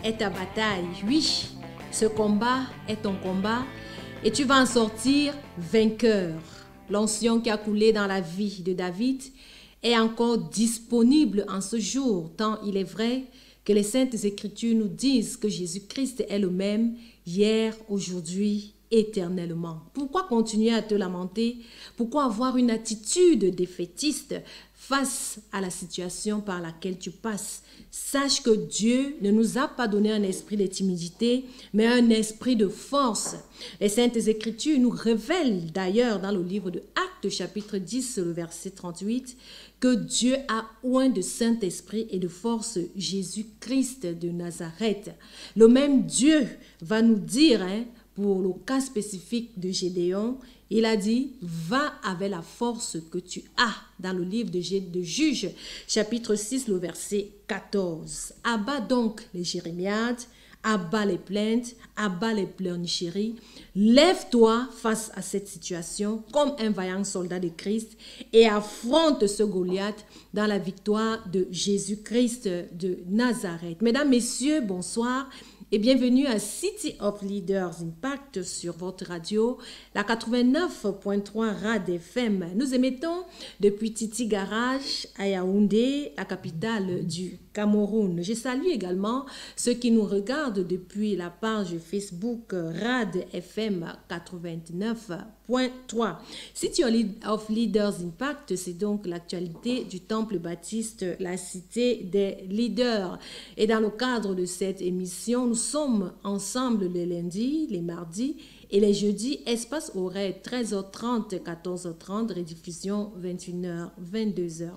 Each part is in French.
est ta bataille. Oui, ce combat est ton combat et tu vas en sortir vainqueur. L'onction qui a coulé dans la vie de David est encore disponible en ce jour, tant il est vrai que les Saintes Écritures nous disent que Jésus-Christ est le même hier, aujourd'hui, éternellement. Pourquoi continuer à te lamenter? Pourquoi avoir une attitude défaitiste face à la situation par laquelle tu passes? Sache que Dieu ne nous a pas donné un esprit de timidité, mais un esprit de force. Les Saintes Écritures nous révèlent d'ailleurs dans le livre de Actes chapitre 10, le verset 38, que Dieu a oint de Saint-Esprit et de force Jésus-Christ de Nazareth. Le même Dieu va nous dire, pour le cas spécifique de Gédéon, il a dit, va avec la force que tu as, dans le livre de Juges, chapitre 6, le verset 14. Abat donc les jérémiades, abat les plaintes, abat les pleurnicheries. Lève-toi face à cette situation comme un vaillant soldat de Christ et affronte ce Goliath dans la victoire de Jésus-Christ de Nazareth. Mesdames, Messieurs, bonsoir. Et bienvenue à City of Leaders Impact sur votre radio, la 89.3 Rad FM. Nous émettons depuis Titi Garage à Yaoundé, la capitale du Cameroun. Je salue également ceux qui nous regardent depuis la page Facebook Rad FM 89.3. City of Leaders Impact, c'est donc l'actualité du Temple Baptiste, la cité des leaders. Et dans le cadre de cette émission, nous sommes ensemble les lundis, les mardis et les jeudis, espace horaire 13h30, 14h30, rediffusion 21h, 22h.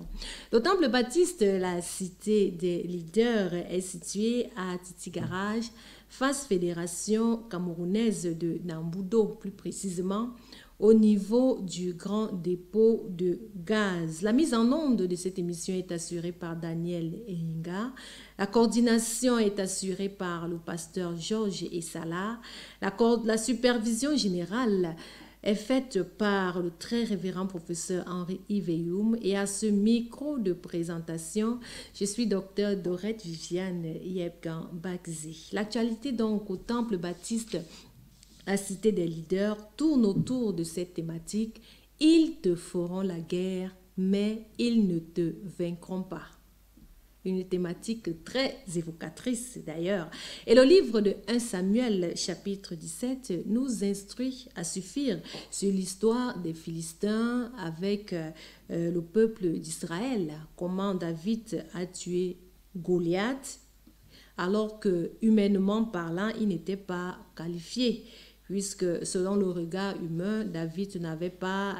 Le Temple Baptiste, la cité des leaders, est situé à Titi Garage, face Fédération camerounaise de Namboudo, plus précisément au niveau du grand dépôt de gaz. La mise en onde de cette émission est assurée par Daniel Ehinga. La coordination est assurée par le pasteur Georges Essala. La supervision générale est faite par le très révérend professeur Henri Iveyoum. Et à ce micro de présentation, je suis docteur Dorette Viviane Yebgan Bakzi. L'actualité donc au Temple Baptiste, la cité des leaders, tourne autour de cette thématique. Ils te feront la guerre, mais ils ne te vaincront pas. Une thématique très évocatrice d'ailleurs. Et le livre de 1 Samuel, chapitre 17, nous instruit à suffire sur l'histoire des Philistins avec le peuple d'Israël. Comment David a tué Goliath, alors que, humainement parlant, il n'était pas qualifié. Puisque selon le regard humain, David n'avait pas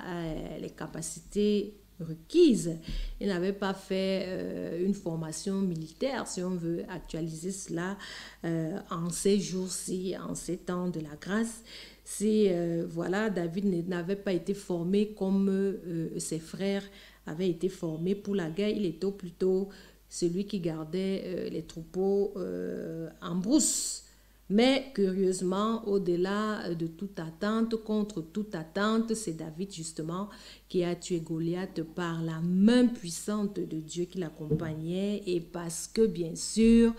les capacités requises. Il n'avait pas fait une formation militaire, si on veut actualiser cela en ces jours-ci, en ces temps de la grâce. Voilà, David n'avait pas été formé comme ses frères avaient été formés pour la guerre. Il était plutôt celui qui gardait les troupeaux en brousse. Mais curieusement, au-delà de toute attente, contre toute attente, c'est David justement qui a tué Goliath par la main puissante de Dieu qui l'accompagnait et parce que bien sûr,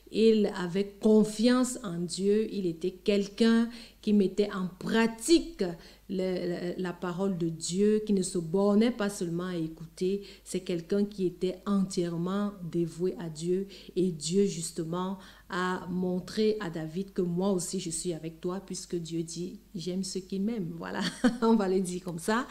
il avait confiance en Dieu, il était quelqu'un qui mettait en pratique la parole de Dieu, qui ne se bornait pas seulement à écouter, c'est quelqu'un qui était entièrement dévoué à Dieu et Dieu justement a montré à David que moi aussi je suis avec toi puisque Dieu dit j'aime ceux qui m'aiment, voilà, on va le dire comme ça,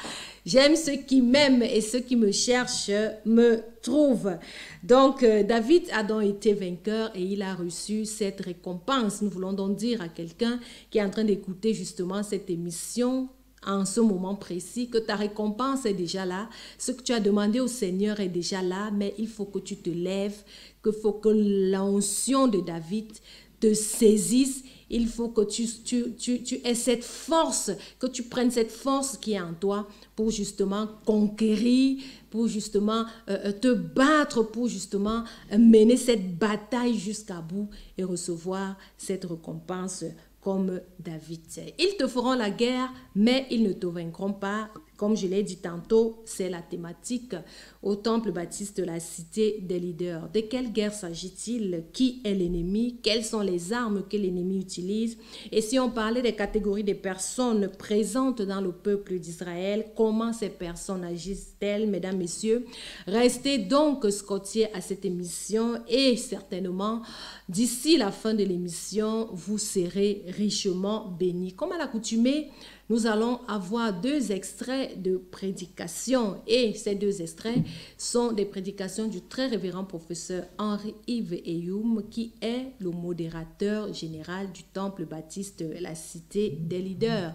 j'aime ceux qui m'aiment et ceux qui me cherchent me trouvent. Donc David a donc été vainqueur et il a reçu cette récompense. Nous voulons donc dire à quelqu'un qui est en train d'écouter justement cette émission en ce moment précis, que ta récompense est déjà là, ce que tu as demandé au Seigneur est déjà là, mais il faut que tu te lèves, qu'il faut que l'onction de David te saisisse, il faut que tu aies cette force, que tu prennes cette force qui est en toi pour justement conquérir, pour justement te battre, pour justement mener cette bataille jusqu'à bout et recevoir cette récompense comme David. Ils te feront la guerre, mais ils ne te vaincront pas. comme je l'ai dit tantôt, c'est la thématique au temple baptiste de la cité des leaders. De quelle guerre s'agit-il? Qui est l'ennemi? Quelles sont les armes que l'ennemi utilise? Et si on parlait des catégories de personnes présentes dans le peuple d'Israël, comment ces personnes agissent-elles, mesdames, messieurs? Restez donc scotchés à cette émission et certainement, d'ici la fin de l'émission, vous serez richement bénis. Comme à l'accoutumée, nous allons avoir 2 extraits de prédication et ces 2 extraits sont des prédications du très révérend professeur Henri-Yves Eyoum qui est le modérateur général du temple baptiste la cité des leaders.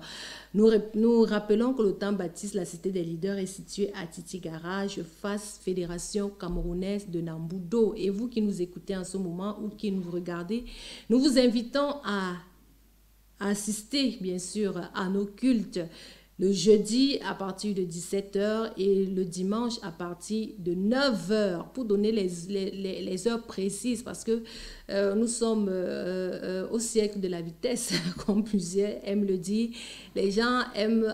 Nous rappelons que le temple baptiste la cité des leaders est situé à Titi Garage face Fédération camerounaise de Nambudo. Et vous qui nous écoutez en ce moment ou qui nous regardez, nous vous invitons à assister bien sûr à nos cultes le jeudi à partir de 17h et le dimanche à partir de 9h pour donner les heures précises parce que nous sommes au siècle de la vitesse comme plusieurs aiment le dire. Les gens aiment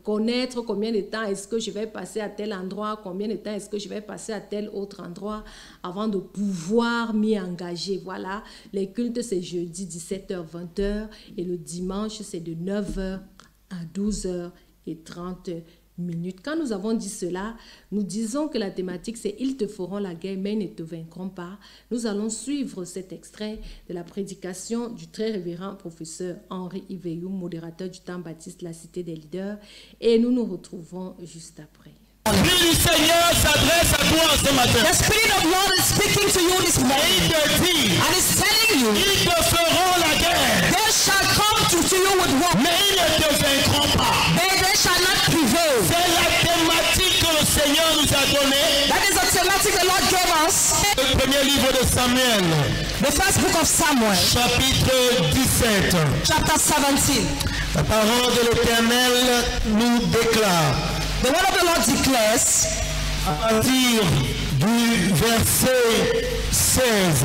connaître combien de temps est-ce que je vais passer à tel endroit, combien de temps est-ce que je vais passer à tel autre endroit avant de pouvoir m'y engager. Voilà, les cultes c'est jeudi 17h 20h et le dimanche c'est de 9h à 12h30. Quand nous avons dit cela, nous disons que la thématique c'est « Ils te feront la guerre, mais ils ne te vaincront pas ». Nous allons suivre cet extrait de la prédication du très révérend professeur Henri-Yves Eyoum, modérateur du temple baptiste la cité des leaders, et nous nous retrouvons juste après. L'Esprit du Seigneur s'adresse à toi ce matin. The Spirit of God is speaking to you this morning. Il te dit, And is telling you, ils te feront la guerre, they shall come to you with war, mais ils ne te vaincront pas. but they shall not prevail. C'est la thématique que le Seigneur nous a donnée. That is the thematic the Lord gave us. Le premier livre de Samuel, The first book of Samuel, chapitre 17. chapter 17. La parole de l'Éternel nous déclare, The word of the Lord declares, à partir du verset 16.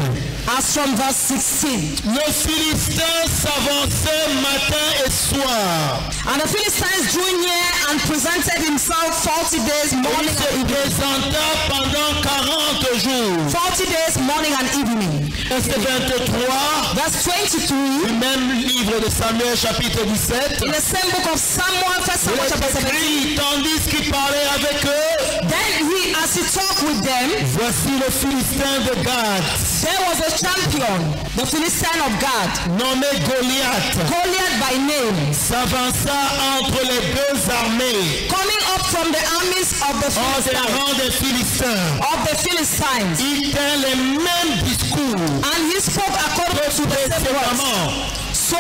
as from verse 16. Le Philistin s'avançait matin et soir. And the Philistines drew near and presented himself 40 days, Il morning se and evening. présenta pendant 40 jours. 40 days, morning and evening. Verset 23 Verse 22, du même livre de Samuel chapitre 17. in the same book of Samuel, 1 Samuel Il chapter est 17. écrit, tandis qu'il parlait avec eux, Then he, as he talked with them, voici le Philistin de Gad, there was a champion, the Philistine of Gad, nommé Goliath, Goliath by name, s'avança entre les 2 armées, coming up from the armies of the hors des Philistines. rangs des Philistins. Il tint les mêmes discours And he spoke according to the same words. précédemment, So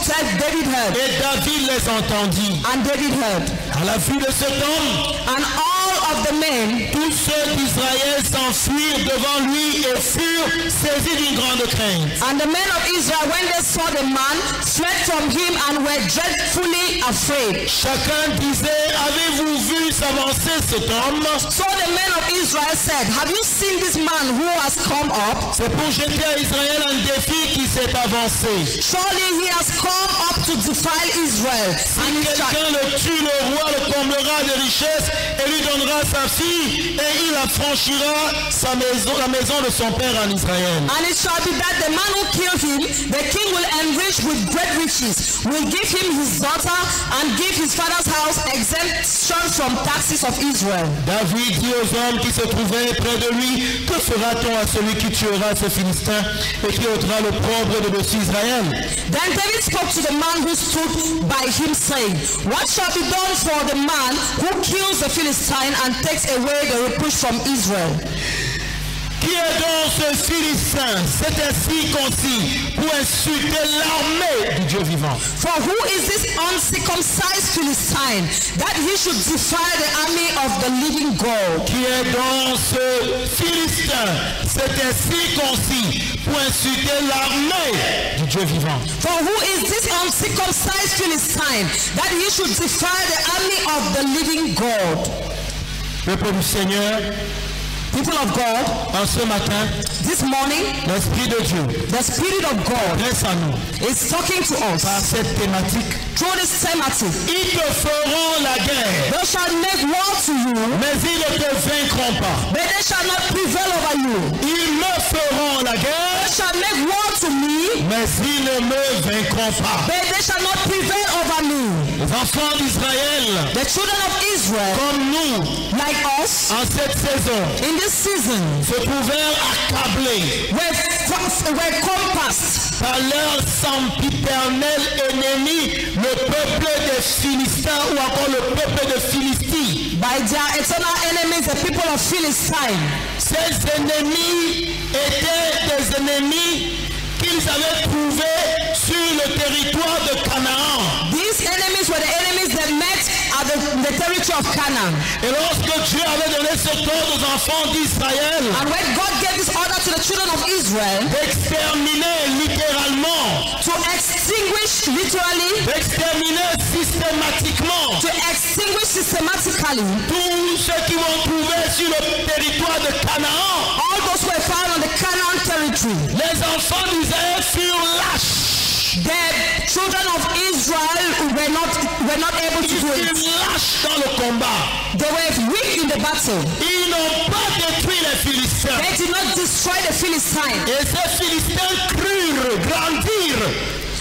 said David heard, et David les entendit. and David heard. À la vue de cet homme, And all of the men, tous ceux d'Israël s'enfuirent devant lui et furent saisis d'une grande crainte. and the men of Israel, when they saw the man, fled from him and were dreadfully afraid. Chacun disait, avez-vous vu s'avancer cet homme? So the men of Israel said, have you seen this man who has come up? C'est pour jeter à Israël un défi qui s'est avancé. Surely he has come up to defile Israel. Si And he shall, quelqu'un le tue, le roi le comblera de richesses et lui donnera sa fille et il affranchira la maison de son père en Israël. and it shall be that the man who killed him, the king will enrich with great riches, will give him his daughter, and give his father's house exemption from taxes of Israel. David dit aux hommes qui se trouvaient près de lui, que fera-t-on à celui qui tuera ce Philistin et qui ôtera le l'opprobre de dessus Israël? Then David spoke to the man who stood by him, saying, what shall be done for the man who kills the Philistine and takes away the reproach from Israel? Qui est donc ce Philistin, cet incirconcis, pour insulter l'armée du Dieu vivant? For who is this uncircumcised Philistine, that he should defy the army of the living God? Qui est donc ce Philistin, cet incirconcis, pour insulter l'armée du Dieu vivant? For who is this uncircumcised Philistine, that he should defy the army of the living God? Peuple du Seigneur, People of God, En ce matin, this morning, l'Esprit de Dieu the Spirit of God reste à nous is talking to us par cette thématique. through this thematic. Ils te feront la guerre, They shall make war to you, mais ils ne te vaincront pas. but they shall not prevail over you. Ils me feront la They guerre, shall make war to me, mais ils ne me vaincront pas. but they shall not prevail over me. Les enfants d'Israël, The children of Israel, comme nous, like us, en cette saison, in this season, se trouvèrent accablés were compassed par leur sempiternel ennemi, le peuple des Philistins ou encore le peuple de Philistie. by their eternal enemies, the people of Philistine. Ces ennemis étaient des ennemis qu'ils avaient trouvés sur le territoire de Canaan. These enemies were the enemies that met at the territory of Canaan. Et lorsque Dieu avait donné cet ordre aux enfants d'Israël And when God gave this order to the children of Israel d'exterminer littéralement, to extinguish literally, d'exterminer systématiquement to extinguish systematically tous ceux qui vont trouver sur le territoire de Canaan, all those who were found on the Canaan territory, les enfants d'Israël furent lâches. the children of Israel were not able to Ils do furent it. lâches dans le combat. They were weak in the battle. Ils n'ont pas détruit les Philistins. They did not destroy the Philistines. Et ces Philistins crurent grandir.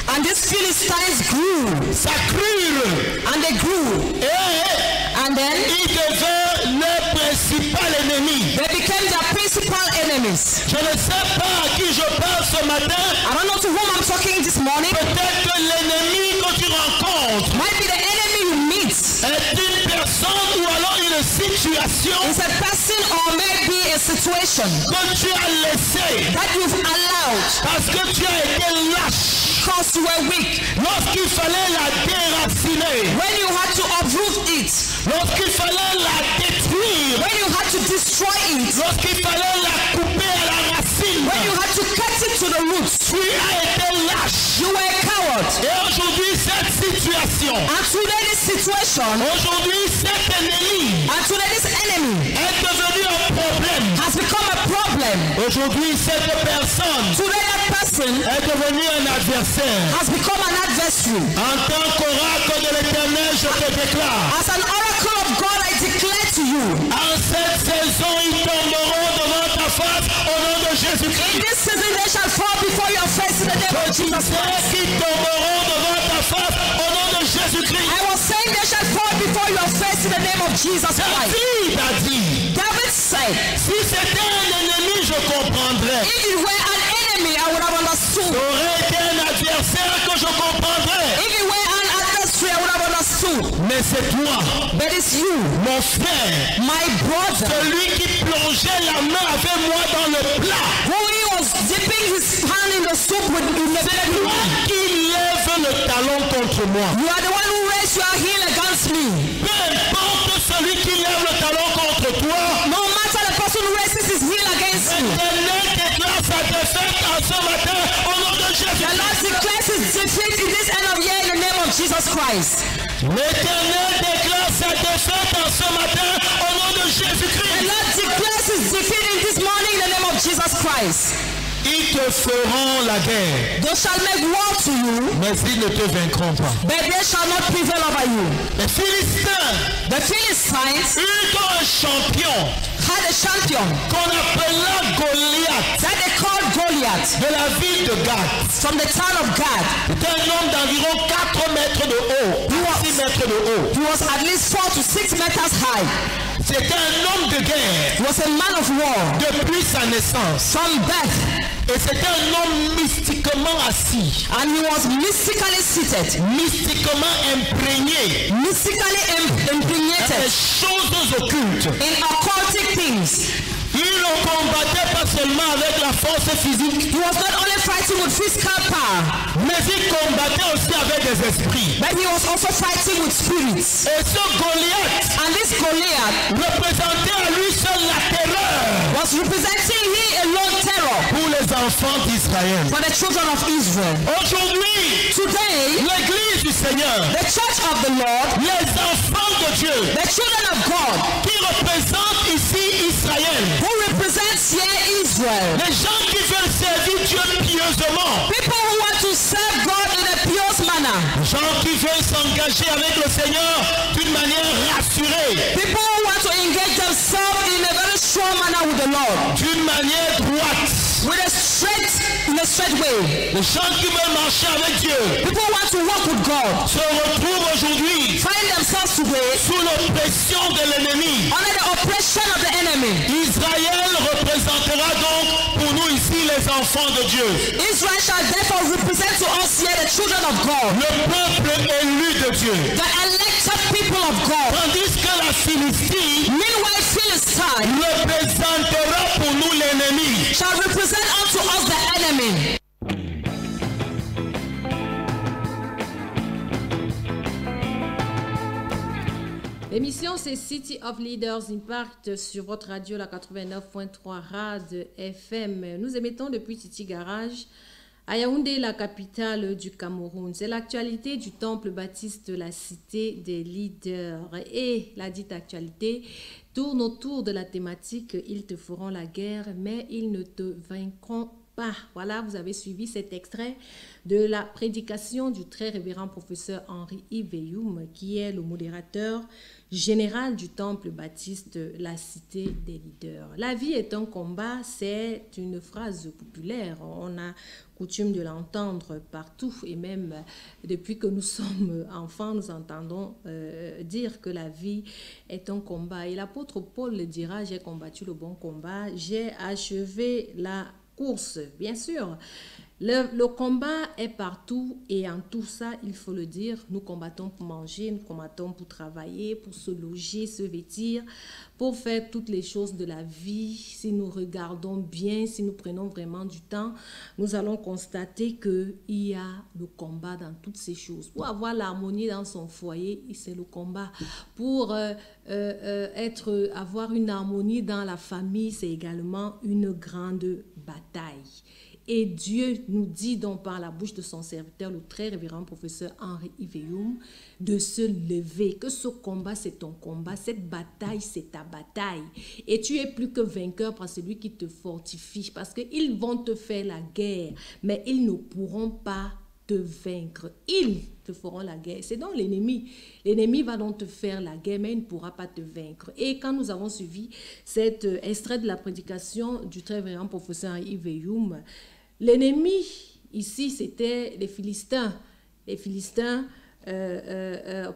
And these Philistines grew. S'accrurent. And they grew. Et And then ils devinrent leur principal ennemi. they became their principal enemies. Je ne sais pas à qui je parle ce matin. I don't know to whom I'm talking this morning. Peut-être que l'ennemi que tu rencontres Might be the enemy you meet. est une personne ou alors une situation It's a person or maybe a situation que tu as laissée that you've allowed parce que tu as été lâche. because you were weak. Lorsqu'il fallait la déraciner, When you had to uproot it, lorsqu'il fallait la détruire, when you had to destroy it, lorsqu'il fallait la couper à la racine, when you had to cut it to the roots, tu as été lâche. you were a coward. Et aujourd'hui, cette situation, And today this situation, aujourd'hui, cet ennemi and today this enemy est devenu un problème. has become a problem. Aujourd'hui, cette personne Today that person est devenue un adversaire. has become an adversary. En tant qu'oracle de l'Éternel, je te déclare, As an oracle of God, I declare to you, en cette saison, ils tomberont devant ta face au nom de in Jésus-Christ. this season they shall fall before your face in the name of Jesus Christ. Qu'ils tomberont devant ta face au nom de Jésus-Christ. I was saying they shall fall before your face in the name of Jesus Christ. David a dit, David said, si c'était un ennemi, je comprendrais. if it were an enemy, I would have understood. Aurait été un adversaire que je comprendrais. If it were an adversary, I would have understood. Mais c'est toi, But it's you, mon frère, my brother, celui qui plongeait la main avec moi dans le plat. who he was dipping his hand in the soup with in the C'est blood. toi qui lève le talon contre moi. You are the one who raised your heel against me. Peu importe celui qui lève le talon contre toi, No matter the person who raises his heel against you, l'Éternel déclare sa défaite en ce matin au nom de the Jésus. Lord declares his defeat in this end of year in the name of Jesus Christ. L'Éternel déclare sa défaite en ce matin au nom de The Jésus-Christ. Lord declares his defeat in this morning in the name of Jesus Christ. Ils te feront la guerre, They shall make war to you, mais ils ne te vaincront pas. but they shall not prevail over you. Les Philistins The Philistines eurent un champion had a champion qu'on appela Goliath that they called Goliath de la ville de Gath. from the town of Gad. C'était un homme d'environ 4 mètres de haut, 6 mètres de haut. He was at least 4 to 6 meters high. C'était un homme de guerre He was a man of war depuis sa naissance. from birth, Et c'était un homme mystiquement assis, and he was mystically seated, mystiquement imprégné mystically des impregnated choses occultes. in occultic things. Il ne combattait pas seulement avec la force physique, He was not only fighting with physical power, mais il combattait aussi avec des esprits. but he was also fighting with spirits. Et ce Goliath And this Goliath représentait à lui seul la terreur was representing he alone terror pour les enfants d'Israël. for the children of Israel. Aujourd'hui, Today, l'église du Seigneur, the church of the Lord, les enfants de Dieu the children of God, qui représentent ici Israël, who Israel. Les gens qui veulent servir Dieu pieusement. People who want to serve God in a pious manner. Les gens qui veulent s'engager avec le Seigneur d'une manière rassurée. People who want to engage themselves in a very strong manner with the Lord. D'une manière droite. With a straight way. Les gens qui veulent marcher avec Dieu. People who want to walk with God. Se retrouvent aujourd'hui. Find themselves today. Sous l'oppression de l'ennemi. Under the oppression of the enemy. Israël représentera donc pour nous ici les enfants de Dieu. Israel shall therefore represent to us here the children of God. Le peuple élu de Dieu. The elected people of God. Tandis que la Philistie, meanwhile Philistine, représentera pour nous l'ennemi. Shall represent unto us the enemy. L'émission c'est City of Leaders Impact sur votre radio la 89.3 RAD FM. Nous émettons depuis Titi Garage à Yaoundé, la capitale du Cameroun. C'est l'actualité du temple baptiste de la cité des leaders. Et la dite actualité tourne autour de la thématique « Ils te feront la guerre, mais ils ne te vaincront pas ». Voilà, vous avez suivi cet extrait de la prédication du très révérend professeur Henri Iveyoum, qui est le modérateur général du temple baptiste la cité des leaders. La vie est un combat, c'est une phrase populaire. On a coutume de l'entendre partout et même depuis que nous sommes enfants, nous entendons dire que la vie est un combat. Et l'apôtre Paul le dira, j'ai combattu le bon combat, j'ai achevé la course. Bien sûr, le combat est partout et en tout ça, il faut le dire, nous combattons pour manger, nous combattons pour travailler, pour se loger, se vêtir, pour faire toutes les choses de la vie. Si nous regardons bien, si nous prenons vraiment du temps, nous allons constater qu'il y a le combat dans toutes ces choses. Pour avoir l'harmonie dans son foyer, c'est le combat. Pour avoir une harmonie dans la famille, c'est également une grande bataille. Et Dieu nous dit donc par la bouche de son serviteur, le très révérend professeur Henri Iveyoum, de se lever, que ce combat c'est ton combat, cette bataille c'est ta bataille. Et tu es plus que vainqueur par celui qui te fortifie, parce qu'ils vont te faire la guerre, mais ils ne pourront pas te vaincre. Ils te feront la guerre. C'est donc l'ennemi. L'ennemi va donc te faire la guerre, mais il ne pourra pas te vaincre. Et quand nous avons suivi cet extrait de la prédication du très révérend professeur Iveyoum, l'ennemi, ici, c'était les Philistins. Les Philistins,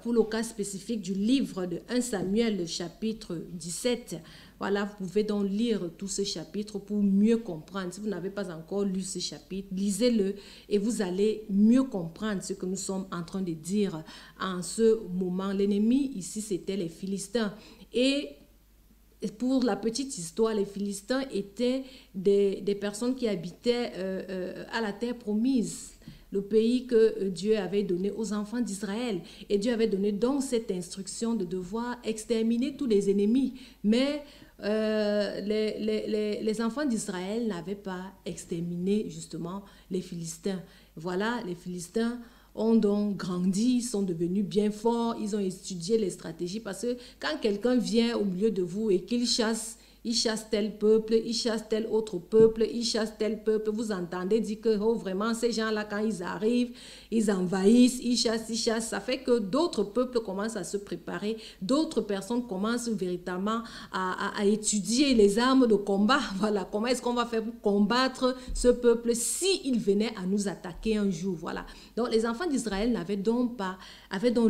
pour le cas spécifique du livre de 1 Samuel, le chapitre 17. Voilà, vous pouvez donc lire tout ce chapitre pour mieux comprendre. Si vous n'avez pas encore lu ce chapitre, lisez-le et vous allez mieux comprendre ce que nous sommes en train de dire en ce moment. L'ennemi, ici, c'était les Philistins. Et pour la petite histoire, les Philistins étaient des personnes qui habitaient à la terre promise, le pays que Dieu avait donné aux enfants d'Israël. Et Dieu avait donné donc cette instruction de devoir exterminer tous les ennemis. Mais les enfants d'Israël n'avaient pas exterminé justement les Philistins. Voilà, les Philistins ont donc grandi, ils sont devenus bien forts, ils ont étudié les stratégies, parce que quand quelqu'un vient au milieu de vous et qu'il chasse, il chasse tel peuple, il chasse tel autre peuple, il chasse tel peuple, vous entendez dire que oh, vraiment ces gens-là quand ils arrivent, ils envahissent, ils chassent, ça fait que d'autres peuples commencent à se préparer, d'autres personnes commencent véritablement à étudier les armes de combat. Voilà, comment est-ce qu'on va faire pour combattre ce peuple s'il venait à nous attaquer un jour. Voilà. Donc les enfants d'Israël avaient donc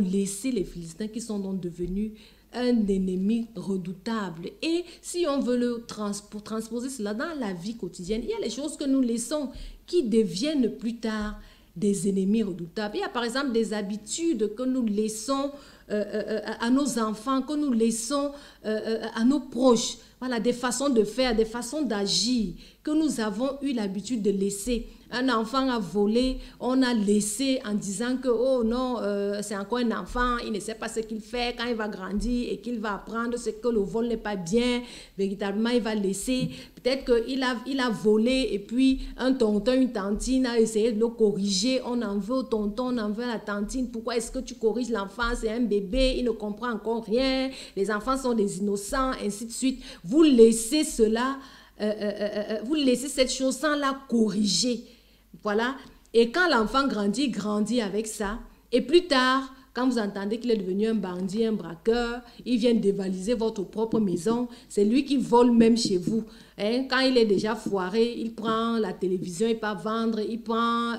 laissé les Philistins qui sont donc devenus un ennemi redoutable. Et si on veut transposer cela dans la vie quotidienne, il y a les choses que nous laissons qui deviennent plus tard des ennemis redoutables. Il y a par exemple des habitudes que nous laissons à nos enfants, que nous laissons à nos proches. Voilà, des façons de faire, des façons d'agir que nous avons eu l'habitude de laisser. Un enfant a volé, on a laissé en disant que oh non, c'est encore un enfant, il ne sait pas ce qu'il fait. Quand il va grandir et qu'il va apprendre ce que le vol n'est pas bien, véritablement il va laisser. Peut-être qu'il a volé et puis un tonton, une tantine a essayé de le corriger. On en veut au tonton, on en veut à la tantine. Pourquoi est-ce que tu corriges l'enfant? C'est un bébé, il ne comprend encore rien. Les enfants sont des innocents, ainsi de suite. Vous laissez cela vous laissez cette chose sans la corriger. Voilà. Et quand l'enfant grandit, il grandit avec ça. Et plus tard, quand vous entendez qu'il est devenu un bandit, un braqueur, il vient dévaliser votre propre maison, c'est lui qui vole même chez vous. Hein? Quand il est déjà foiré, il prend la télévision, il part vendre, il prend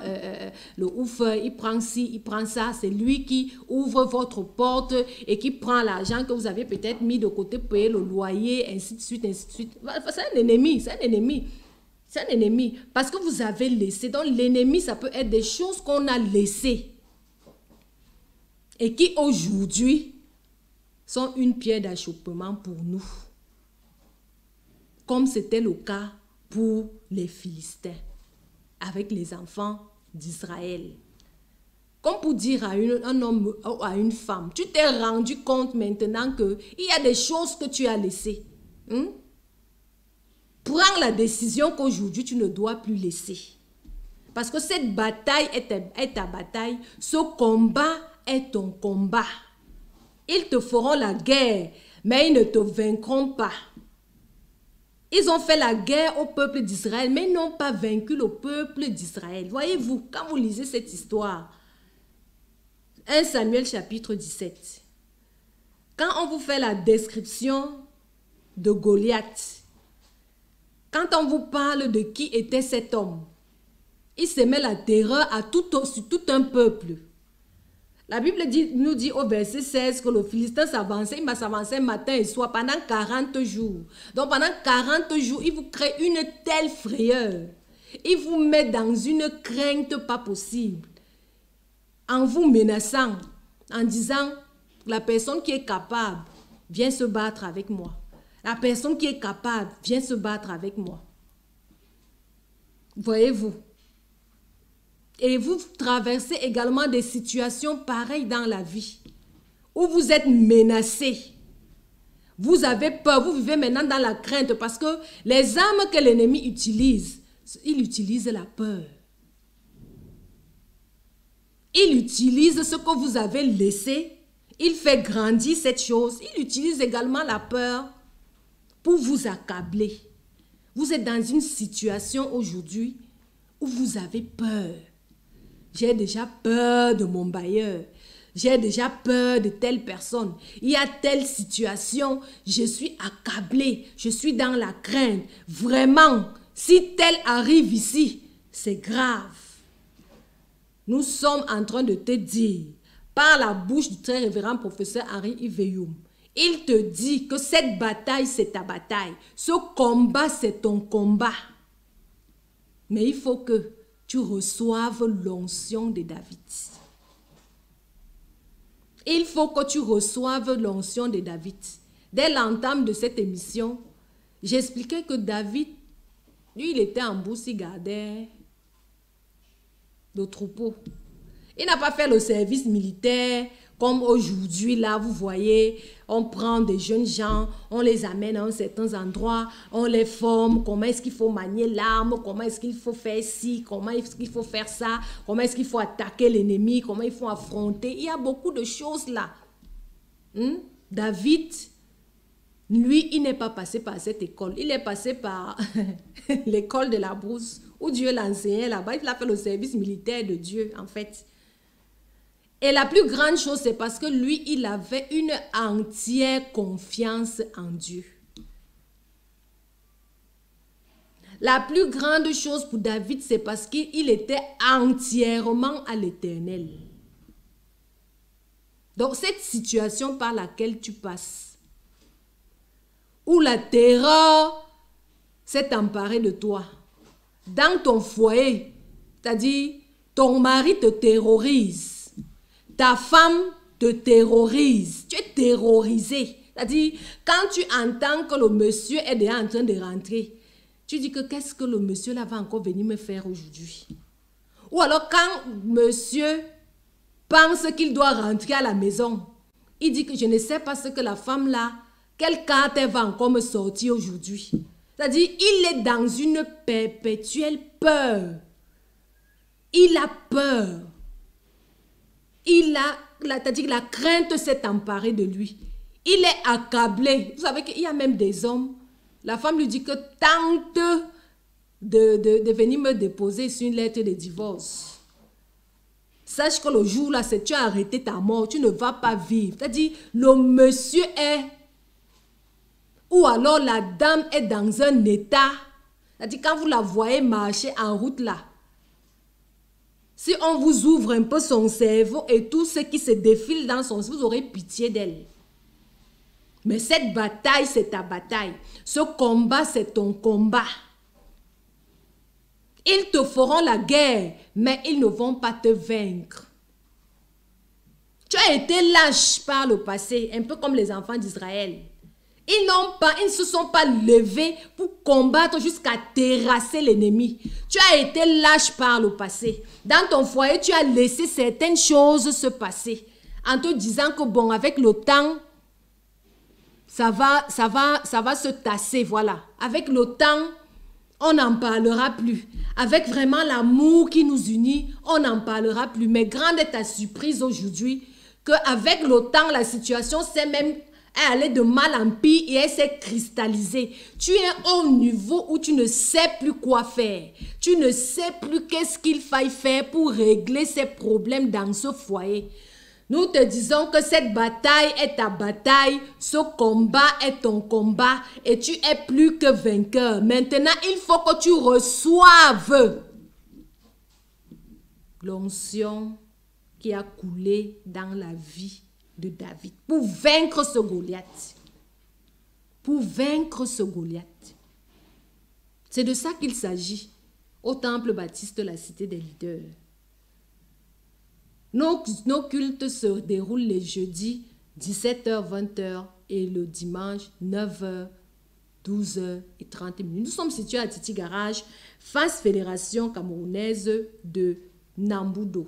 le ouf, il prend ci, il prend ça. C'est lui qui ouvre votre porte et qui prend l'argent que vous avez peut-être mis de côté pour payer le loyer, ainsi de suite, ainsi de suite. C'est un ennemi, c'est un ennemi. C'est un ennemi parce que vous avez laissé. Donc l'ennemi, ça peut être des choses qu'on a laissées et qui aujourd'hui sont une pierre d'achoppement pour nous, comme c'était le cas pour les Philistins avec les enfants d'Israël. Comme pour dire à un homme ou à une femme, tu t'es rendu compte maintenant qu'il y a des choses que tu as laissées. Prends la décision qu'aujourd'hui tu ne dois plus laisser. Parce que cette bataille est ta bataille, ce combat est ton combat. Ils te feront la guerre, mais ils ne te vaincront pas. Ils ont fait la guerre au peuple d'Israël, mais ils n'ont pas vaincu le peuple d'Israël. Voyez-vous, quand vous lisez cette histoire, 1 Samuel chapitre 17, quand on vous fait la description de Goliath, quand on vous parle de qui était cet homme, il se met la terreur sur tout un peuple. La Bible nous dit au verset 16 que le Philistin s'avançait, il va s'avancer matin et soir pendant 40 jours. Donc pendant 40 jours, il vous crée une telle frayeur. Il vous met dans une crainte pas possible. En vous menaçant, en disant, la personne qui est capable, vient se battre avec moi. La personne qui est capable, vient se battre avec moi. Voyez-vous? Et vous traversez également des situations pareilles dans la vie, où vous êtes menacé. Vous avez peur, vous vivez maintenant dans la crainte parce que les armes que l'ennemi utilise, il utilise la peur. Il utilise ce que vous avez laissé, il fait grandir cette chose. Il utilise également la peur pour vous accabler. Vous êtes dans une situation aujourd'hui où vous avez peur. J'ai déjà peur de mon bailleur. J'ai déjà peur de telle personne. Il y a telle situation. Je suis accablé. Je suis dans la crainte. Vraiment, si tel arrive ici, c'est grave. Nous sommes en train de te dire, par la bouche du très révérend professeur Henri Iveyoum, il te dit que cette bataille, c'est ta bataille. Ce combat, c'est ton combat. Mais il faut que tu reçoives l'onction de David. Il faut que tu reçoives l'onction de David. Dès l'entame de cette émission, j'expliquais que David, lui, il était en brousse, il gardait le troupeau. Il n'a pas fait le service militaire comme aujourd'hui, là, vous voyez, on prend des jeunes gens, on les amène à un certain endroit, on les forme, comment est-ce qu'il faut manier l'arme, comment est-ce qu'il faut faire ci, comment est-ce qu'il faut faire ça, comment est-ce qu'il faut attaquer l'ennemi, comment il faut affronter. Il y a beaucoup de choses là. David, lui, il n'est pas passé par cette école. Il est passé par l'école de la brousse, où Dieu l'enseignait là-bas. Il a fait le service militaire de Dieu, en fait. Et la plus grande chose, c'est parce que lui, il avait une entière confiance en Dieu. La plus grande chose pour David, c'est parce qu'il était entièrement à l'Éternel. Donc, cette situation par laquelle tu passes, où la terreur s'est emparée de toi, dans ton foyer, c'est-à-dire ton mari te terrorise, ta femme te terrorise, tu es terrorisé. C'est-à-dire, quand tu entends que le monsieur est déjà en train de rentrer, tu dis que qu'est-ce que le monsieur là va encore venir me faire aujourd'hui? Ou alors quand monsieur pense qu'il doit rentrer à la maison, il dit que je ne sais pas ce que la femme là, quelle carte elle va encore me sortir aujourd'hui. C'est-à-dire, il est dans une perpétuelle peur. Il a peur. C'est-à-dire que la crainte s'est emparée de lui. Il est accablé. Vous savez qu'il y a même des hommes, La femme lui dit que tente de venir me déposer sur une lettre de divorce. Sache que le jour là, c'est tu as arrêté ta mort, tu ne vas pas vivre. C'est-à-dire, le monsieur est, ou alors la dame est dans un état. C'est-à-dire, quand vous la voyez marcher en route là, si on vous ouvre un peu son cerveau et tout ce qui se défile dans son cerveau, vous aurez pitié d'elle. Mais cette bataille, c'est ta bataille. Ce combat, c'est ton combat. Ils te feront la guerre, mais ils ne vont pas te vaincre. Tu as été lâche par le passé, un peu comme les enfants d'Israël. Ils ne se sont pas levés pour combattre jusqu'à terrasser l'ennemi. Tu as été lâche par le passé. Dans ton foyer, tu as laissé certaines choses se passer en te disant que bon, avec le temps, ça va se tasser, voilà. Avec le temps, on n'en parlera plus. Avec vraiment l'amour qui nous unit, on n'en parlera plus. Mais grande est ta surprise aujourd'hui qu'avec le temps, la situation s'est même allée de mal en pire et elle s'est cristallisée. Tu es au niveau où tu ne sais plus quoi faire. Tu ne sais plus qu'est-ce qu'il faille faire pour régler ces problèmes dans ce foyer. Nous te disons que cette bataille est ta bataille, ce combat est ton combat et tu es plus que vainqueur. Maintenant, il faut que tu reçoives l'onction qui a coulé dans la vie de David pour vaincre ce Goliath. Pour vaincre ce Goliath. C'est de ça qu'il s'agit au temple baptiste de la cité des leaders. Nos cultes se déroulent les jeudis 17h, 20h et le dimanche 9h, 12h et 30 minutes. Nous sommes situés à Titi Garage, face Fédération camerounaise de Nambudo.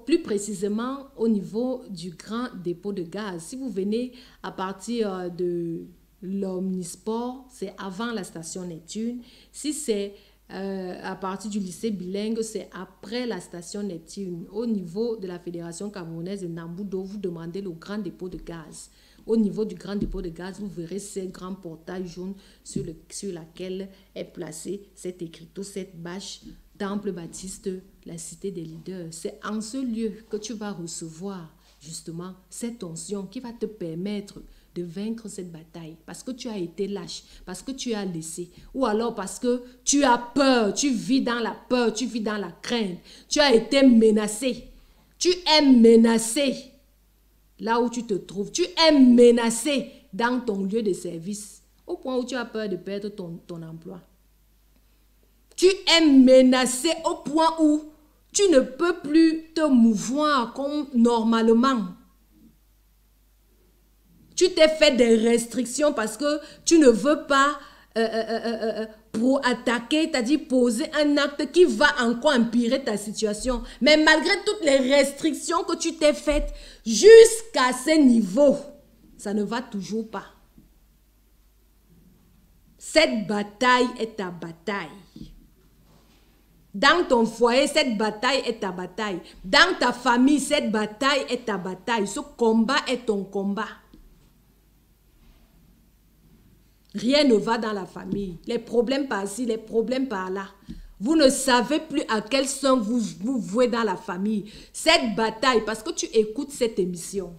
Plus précisément au niveau du grand dépôt de gaz. Si vous venez à partir de l'Omnisport, c'est avant la station Neptune. Si c'est à partir du lycée bilingue, c'est après la station Neptune. Au niveau de la Fédération camerounaise de Nambudo, vous demandez le grand dépôt de gaz. Au niveau du grand dépôt de gaz, vous verrez ces grands portails jaunes sur laquelle est placé cet écriteau, cette bâche, Temple baptiste, la cité des leaders. C'est en ce lieu que tu vas recevoir justement cette onction qui va te permettre de vaincre cette bataille. Parce que tu as été lâche, parce que tu as laissé, ou alors parce que tu as peur, tu vis dans la peur, tu vis dans la crainte, tu as été menacé. Tu es menacé là où tu te trouves. Tu es menacé dans ton lieu de service, au point où tu as peur de perdre ton emploi. Tu es menacé au point où tu ne peux plus te mouvoir comme normalement. Tu t'es fait des restrictions parce que tu ne veux pas attaquer, c'est-à-dire poser un acte qui va encore empirer ta situation. Mais malgré toutes les restrictions que tu t'es faites, jusqu'à ce niveau, ça ne va toujours pas. Cette bataille est ta bataille. Dans ton foyer, cette bataille est ta bataille. Dans ta famille, cette bataille est ta bataille. Ce combat est ton combat. Rien ne va dans la famille. Les problèmes par-ci, les problèmes par-là. Vous ne savez plus à quel sens vous vouez dans la famille. Cette bataille, parce que tu écoutes cette émission,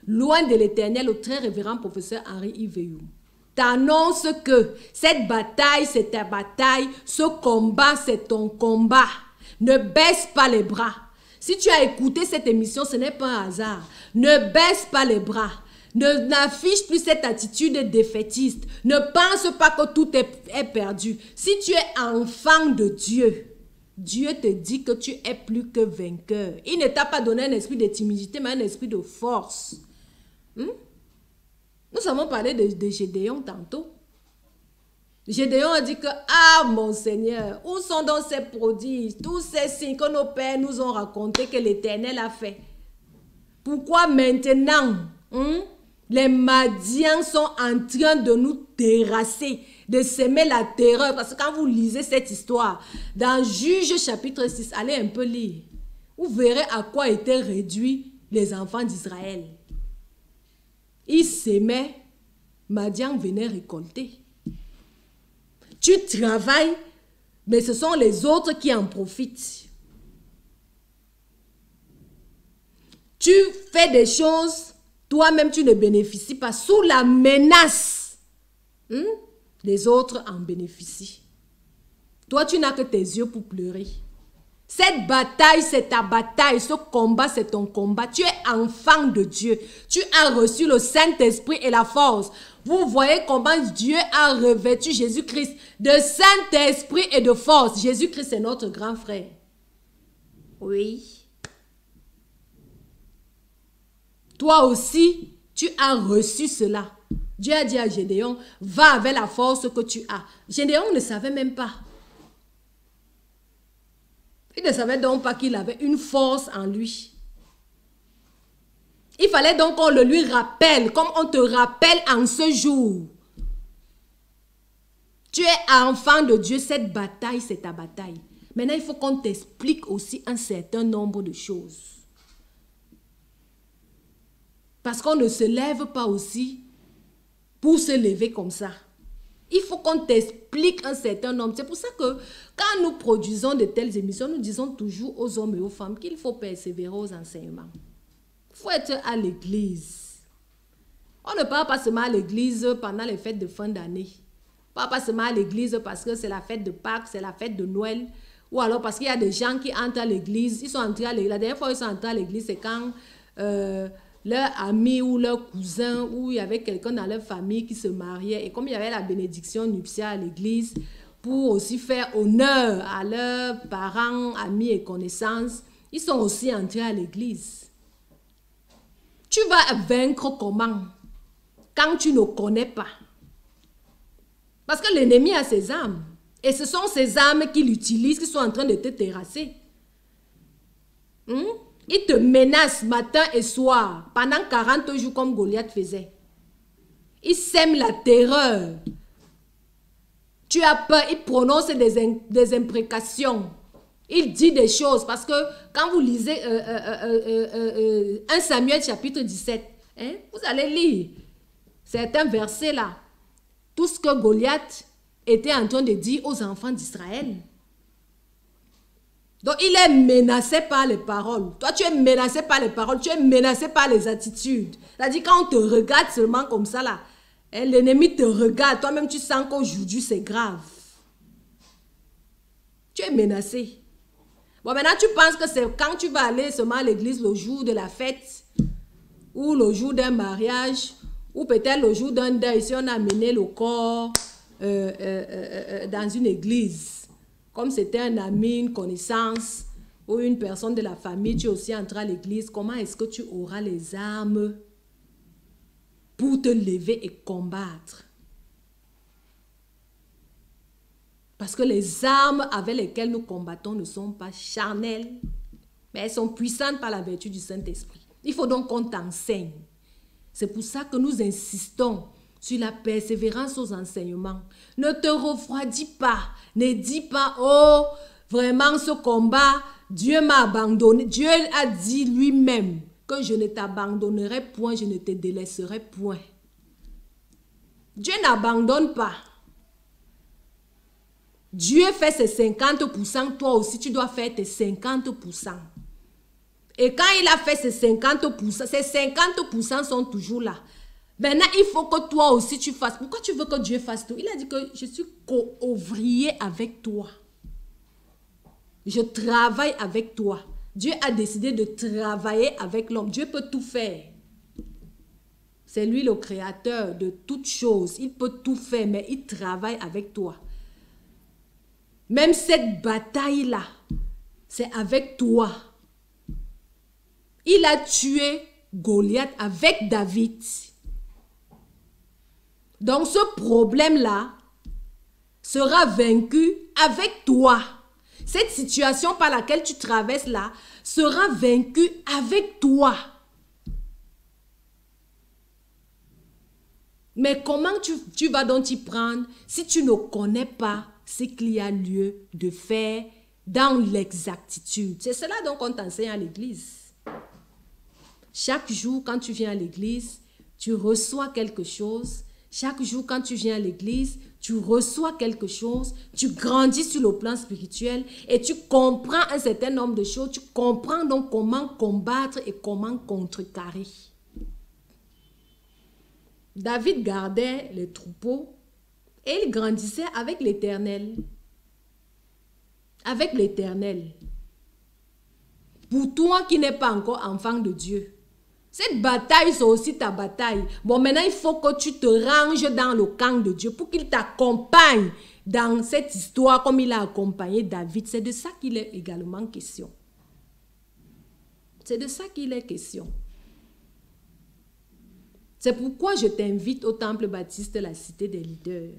loin de l'Éternel, au très révérend professeur Henri Yveillou, t'annonce que cette bataille, c'est ta bataille, ce combat, c'est ton combat. Ne baisse pas les bras. Si tu as écouté cette émission, ce n'est pas un hasard. Ne baisse pas les bras. N'affiche plus cette attitude défaitiste. Ne pense pas que tout est perdu. Si tu es enfant de Dieu, Dieu te dit que tu es plus que vainqueur. Il ne t'a pas donné un esprit de timidité, mais un esprit de force. Nous avons parlé de Gédéon tantôt. Gédéon a dit que, ah mon Seigneur, où sont donc ces prodiges, tous ces signes que nos pères nous ont racontés que l'Éternel a fait? Pourquoi maintenant, les Madians sont en train de nous terrasser, de semer la terreur? Parce que quand vous lisez cette histoire, dans Juge chapitre 6, allez un peu lire, vous verrez à quoi étaient réduits les enfants d'Israël. Ils s'aimaient, Madian venait récolter. tu travailles, mais ce sont les autres qui en profitent. Tu fais des choses, toi-même tu ne bénéficies pas sous la menace. Les autres en bénéficient. Toi, tu n'as que tes yeux pour pleurer. Cette bataille, c'est ta bataille. Ce combat, c'est ton combat. Tu es enfant de Dieu. Tu as reçu le Saint-Esprit et la force. Vous voyez comment Dieu a revêtu Jésus-Christ de Saint-Esprit et de force. Jésus-Christ est notre grand frère. Oui. Toi aussi, tu as reçu cela. Dieu a dit à Gédéon, va avec la force que tu as. Gédéon ne savait même pas. Il ne savait donc pas qu'il avait une force en lui. Il fallait donc qu'on le lui rappelle, comme on te rappelle en ce jour. Tu es enfant de Dieu, cette bataille, c'est ta bataille. Maintenant, il faut qu'on t'explique aussi un certain nombre de choses. Parce qu'on ne se lève pas aussi pour se lever comme ça. Il faut qu'on t'explique un certain nombre. C'est pour ça que quand nous produisons de telles émissions, nous disons toujours aux hommes et aux femmes qu'il faut persévérer aux enseignements. Il faut être à l'église. On ne part pas seulement à l'église pendant les fêtes de fin d'année. On ne part pas seulement à l'église parce que c'est la fête de Pâques, c'est la fête de Noël. Ou alors parce qu'il y a des gens qui entrent à l'église. Ils sont entrés à l'église. La dernière fois qu'ils sont entrés à l'église, c'est quand leur ami ou leur cousin, ou il y avait quelqu'un dans leur famille qui se mariait. Et comme il y avait la bénédiction nuptiale à l'église, pour aussi faire honneur à leurs parents, amis et connaissances, ils sont aussi entrés à l'église. Tu vas vaincre comment? Quand tu ne connais pas. Parce que l'ennemi a ses armes. Et ce sont ces armes qu'il utilise qui sont en train de te terrasser. Il te menace matin et soir, pendant 40 jours comme Goliath faisait. Il sème la terreur. Tu as peur, il prononce des imprécations. Il dit des choses parce que quand vous lisez 1 Samuel chapitre 17, vous allez lire certains versets là. Tout ce que Goliath était en train de dire aux enfants d'Israël. Donc, il est menacé par les paroles. Toi, tu es menacé par les paroles. Tu es menacé par les attitudes. C'est-à-dire, quand on te regarde seulement comme ça, là, l'ennemi te regarde. Toi-même, tu sens qu'aujourd'hui, c'est grave. Tu es menacé. Bon, maintenant, tu penses que c'est quand tu vas aller seulement à l'église le jour de la fête, ou le jour d'un mariage, ou peut-être le jour d'un deuil, si on a amené le corps dans une église. Comme c'était un ami, une connaissance ou une personne de la famille, tu es aussi entré à l'église. Comment est-ce que tu auras les armes pour te lever et combattre? Parce que les armes avec lesquelles nous combattons ne sont pas charnelles, mais elles sont puissantes par la vertu du Saint-Esprit. Il faut donc qu'on t'enseigne. C'est pour ça que nous insistons sur la persévérance aux enseignements. Ne te refroidis pas. Ne dis pas, oh, vraiment ce combat, Dieu m'a abandonné. Dieu a dit lui-même que je ne t'abandonnerai point, je ne te délaisserai point. Dieu n'abandonne pas. Dieu fait ses 50%, toi aussi tu dois faire tes 50%. Et quand il a fait ses 50%, ces 50% sont toujours là. Maintenant, il faut que toi aussi tu fasses. Pourquoi tu veux que Dieu fasse tout? Il a dit que je suis co-ouvrier avec toi. Je travaille avec toi. Dieu a décidé de travailler avec l'homme. Dieu peut tout faire. C'est lui le créateur de toutes choses. Il peut tout faire, mais il travaille avec toi. Même cette bataille-là, c'est avec toi. Il a tué Goliath avec David. Donc ce problème-là sera vaincu avec toi. Cette situation par laquelle tu traverses là sera vaincue avec toi. Mais comment tu vas donc t'y prendre si tu ne connais pas ce qu'il y a lieu de faire dans l'exactitude? C'est cela donc qu'on t'enseigne à l'église. Chaque jour, quand tu viens à l'église, tu reçois quelque chose. Chaque jour, quand tu viens à l'église, tu reçois quelque chose, tu grandis sur le plan spirituel et tu comprends un certain nombre de choses. Tu comprends donc comment combattre et comment contrecarrer. David gardait les troupeaux et il grandissait avec l'Éternel. Avec l'Éternel. Pour toi qui n'es pas encore enfant de Dieu, cette bataille, c'est aussi ta bataille. Bon, maintenant, il faut que tu te ranges dans le camp de Dieu pour qu'il t'accompagne dans cette histoire comme il a accompagné David. C'est de ça qu'il est également question. C'est de ça qu'il est question. C'est pourquoi je t'invite au Temple Baptiste de la Cité des Leaders.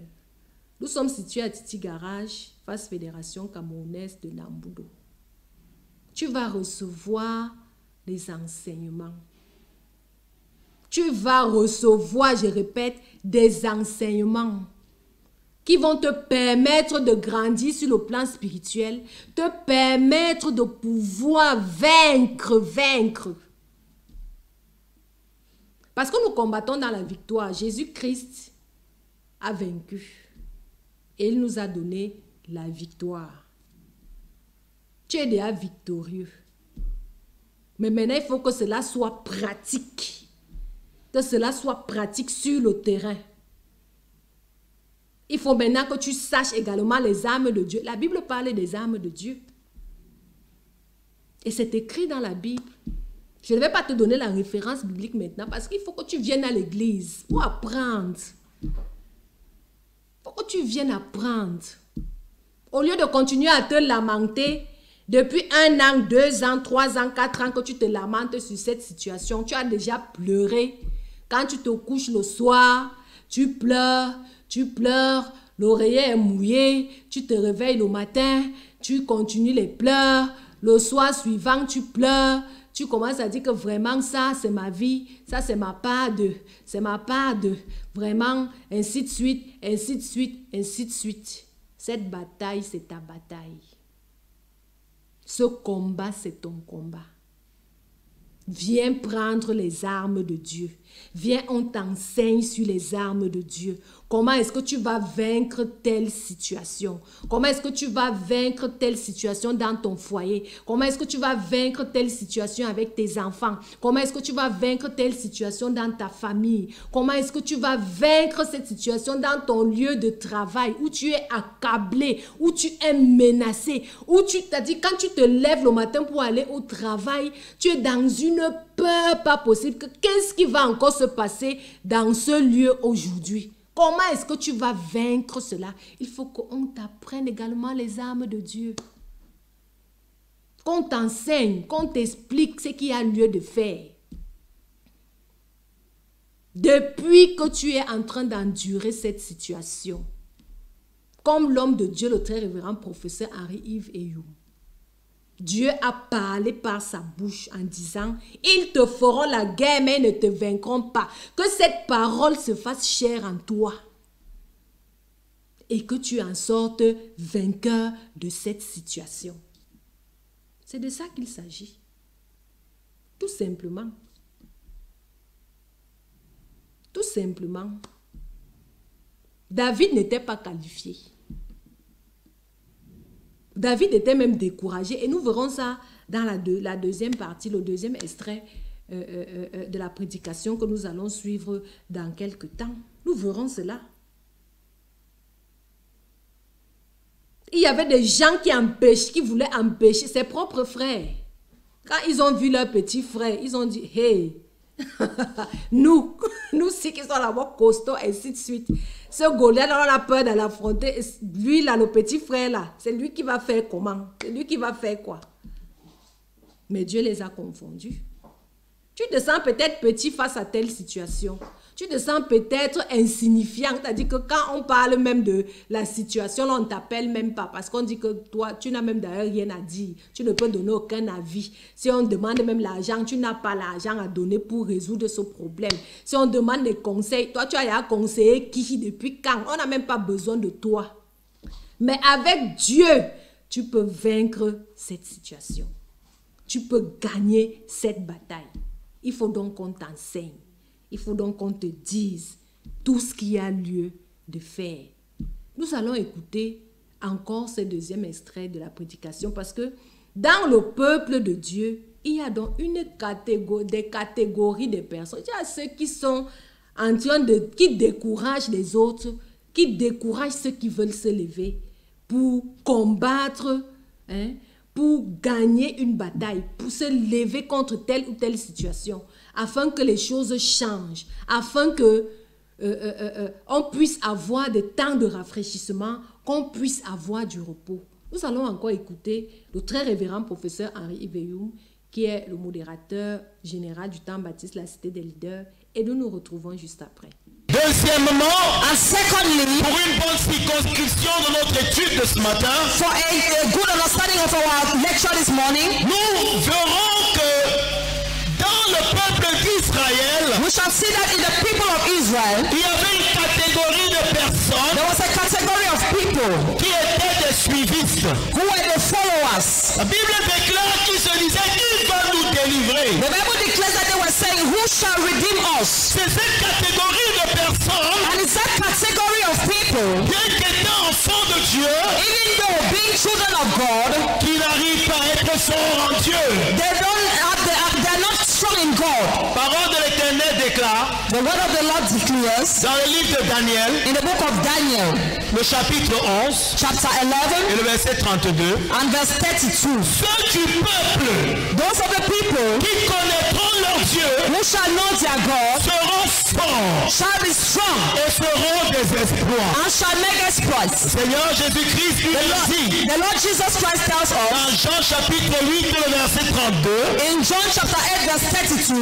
Nous sommes situés à Titi Garage, face Fédération Camerounaise de Nambudo. Tu vas recevoir les enseignements. Tu vas recevoir, je répète, des enseignements qui vont te permettre de grandir sur le plan spirituel, te permettre de pouvoir vaincre. Parce que nous combattons dans la victoire. Jésus-Christ a vaincu et il nous a donné la victoire. Tu es déjà victorieux. Mais maintenant, il faut que cela soit pratique. Que cela soit pratique sur le terrain. Il faut maintenant que tu saches également les armes de Dieu. La Bible parle des armes de Dieu. Et c'est écrit dans la Bible. Je ne vais pas te donner la référence biblique maintenant parce qu'il faut que tu viennes à l'église pour apprendre. Il faut que tu viennes apprendre. Au lieu de continuer à te lamenter, depuis 1 an, 2 ans, 3 ans, 4 ans que tu te lamentes sur cette situation, tu as déjà pleuré. Quand tu te couches le soir, tu pleures, l'oreiller est mouillé, tu te réveilles le matin, tu continues les pleurs, le soir suivant, tu pleures, tu commences à dire que vraiment ça, c'est ma vie, ça, c'est ma part de, vraiment, ainsi de suite, ainsi de suite, ainsi de suite. Cette bataille, c'est ta bataille. Ce combat, c'est ton combat. Viens prendre les armes de Dieu. Viens, on t'enseigne sur les armes de Dieu. Comment est-ce que tu vas vaincre telle situation? Comment est-ce que tu vas vaincre telle situation dans ton foyer? Comment est-ce que tu vas vaincre telle situation avec tes enfants? Comment est-ce que tu vas vaincre telle situation dans ta famille? Comment est-ce que tu vas vaincre cette situation dans ton lieu de travail où tu es accablé, où tu es menacé, où tu t'as dit quand tu te lèves le matin pour aller au travail, tu es dans une peur pas possible. Qu'est-ce qui va encore se passer dans ce lieu aujourd'hui? Comment est-ce que tu vas vaincre cela? Il faut qu'on t'apprenne également les armes de Dieu. Qu'on t'enseigne, qu'on t'explique ce qu'il y a lieu de faire. Depuis que tu es en train d'endurer cette situation, comme l'homme de Dieu, le très révérend professeur Henri-Yves Eyou, Dieu a parlé par sa bouche en disant « Ils te feront la guerre, mais ils ne te vaincront pas. » Que cette parole se fasse chair en toi et que tu en sortes vainqueur de cette situation. C'est de ça qu'il s'agit. Tout simplement. Tout simplement. David n'était pas qualifié. David était même découragé et nous verrons ça dans la deuxième partie, le deuxième extrait de la prédication que nous allons suivre dans quelques temps. Nous verrons cela. Il y avait des gens qui voulaient empêcher ses propres frères. Quand ils ont vu leur petit frère, ils ont dit « Hey, nous aussi qui sommes là-bas costauds, ainsi de suite. Ce Goliath, on a peur de l'affronter. Lui, là, le petit frère, là, c'est lui qui va faire comment? C'est lui qui va faire quoi? » Mais Dieu les a confondus. Tu te sens peut-être petit face à telle situation. Tu te sens peut-être insignifiant. C'est-à-dire que quand on parle même de la situation, là, on ne t'appelle même pas. Parce qu'on dit que toi, tu n'as même d'ailleurs rien à dire. Tu ne peux donner aucun avis. Si on demande même l'argent, tu n'as pas l'argent à donner pour résoudre ce problème. Si on demande des conseils, toi, tu as déjà conseillé qui depuis quand? On n'a même pas besoin de toi. Mais avec Dieu, tu peux vaincre cette situation. Tu peux gagner cette bataille. Il faut donc qu'on t'enseigne. Il faut donc qu'on te dise tout ce qu'il y a lieu de faire. Nous allons écouter encore ce deuxième extrait de la prédication parce que dans le peuple de Dieu, il y a donc des catégories de personnes. Il y a ceux qui sont en train qui découragent les autres, qui découragent ceux qui veulent se lever pour combattre, pour gagner une bataille, pour se lever contre telle ou telle situation, afin que les choses changent, afin que on puisse avoir des temps de rafraîchissement, qu'on puisse avoir du repos. Nous allons encore écouter le très révérend professeur Henri Iveyoum, qui est le modérateur général du Temple Baptiste, la Cité des Leaders, et nous nous retrouvons juste après. Deuxièmement, And secondly, pour une bonne circonscription de notre étude de ce matin, for a good understanding of our lecture this morning, nous verrons que dans le peuple d'Israël, we shall see that in the people of Israel, il y avait une catégorie de personnes there was a category of people qui étaient des suivistes. who were the followers. La Bible déclare qu'ils se disaient qui va nous délivrer. The Bible declares that they were saying, who shall redeem us? C'est cette catégorie de personnes And it's that category of people, bien qu'étant enfants de Dieu, even though being children of God, qui n'arrivent pas à être forts en Dieu. they're not strong in God. Parole de l'Éternel déclare The word of the Lord declares dans le livre de Daniel, in the book of Daniel, le chapitre 11 chapter et 11 le verset 32, and verse 32. ceux du peuple Those of the people qui connaîtront leur Dieu who shall know their God seront forts shall be strong et feront des exploits. and shall make exploits. Seigneur Jésus-Christ lui dit The Lord Jesus Christ tells us dans Jean chapitre 8 le verset 32, in John chapter 8 verse 32,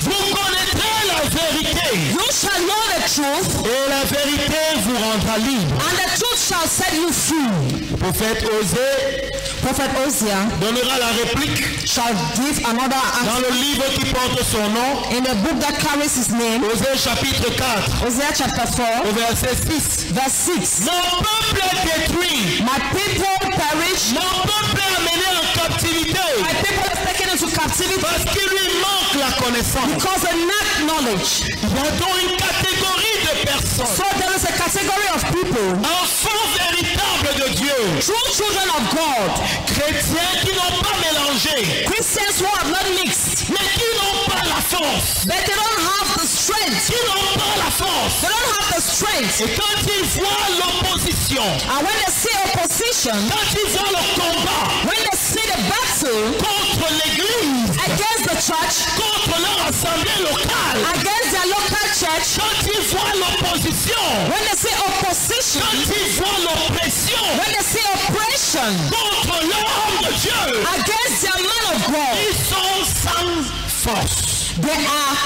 vous connaîtrez la vérité you shall know the truth, et la vérité vous rendra libre. and the truth shall set you free. Le prophète Osée Prophet Hosea donnera la réplique shall give another dans answer le livre qui porte son nom, in the book that carries his name, Osée chapitre 4 Hosea chapter 4 au verset 6. verse 6. Mon peuple est détruit, My people perish, mon peuple est amené en captivité my people is taken into captivity parce qu'il lui manque la connaissance. because they lack knowledge. Il y a donc une catégorie de personnes, So there is a category of people, enfants véritables de Dieu, true children of God, chrétiens qui n'ont pas mélangé, Christians who have not mixed, mais qui n'ont pas la force, but they don't have the strength. qui n'ont pas la force. They don't have the strength. Et quand ils voient l'opposition, And when they see opposition, quand ils voient le combat when they see the battle contre l'église, against the church, contre leur assemblée locale, against their local church, quand ils voient l'opposition, when they see opposition, quand ils voient l'oppression when they see oppression contre l'homme de Dieu, against their man of God, ils sont sans force. they are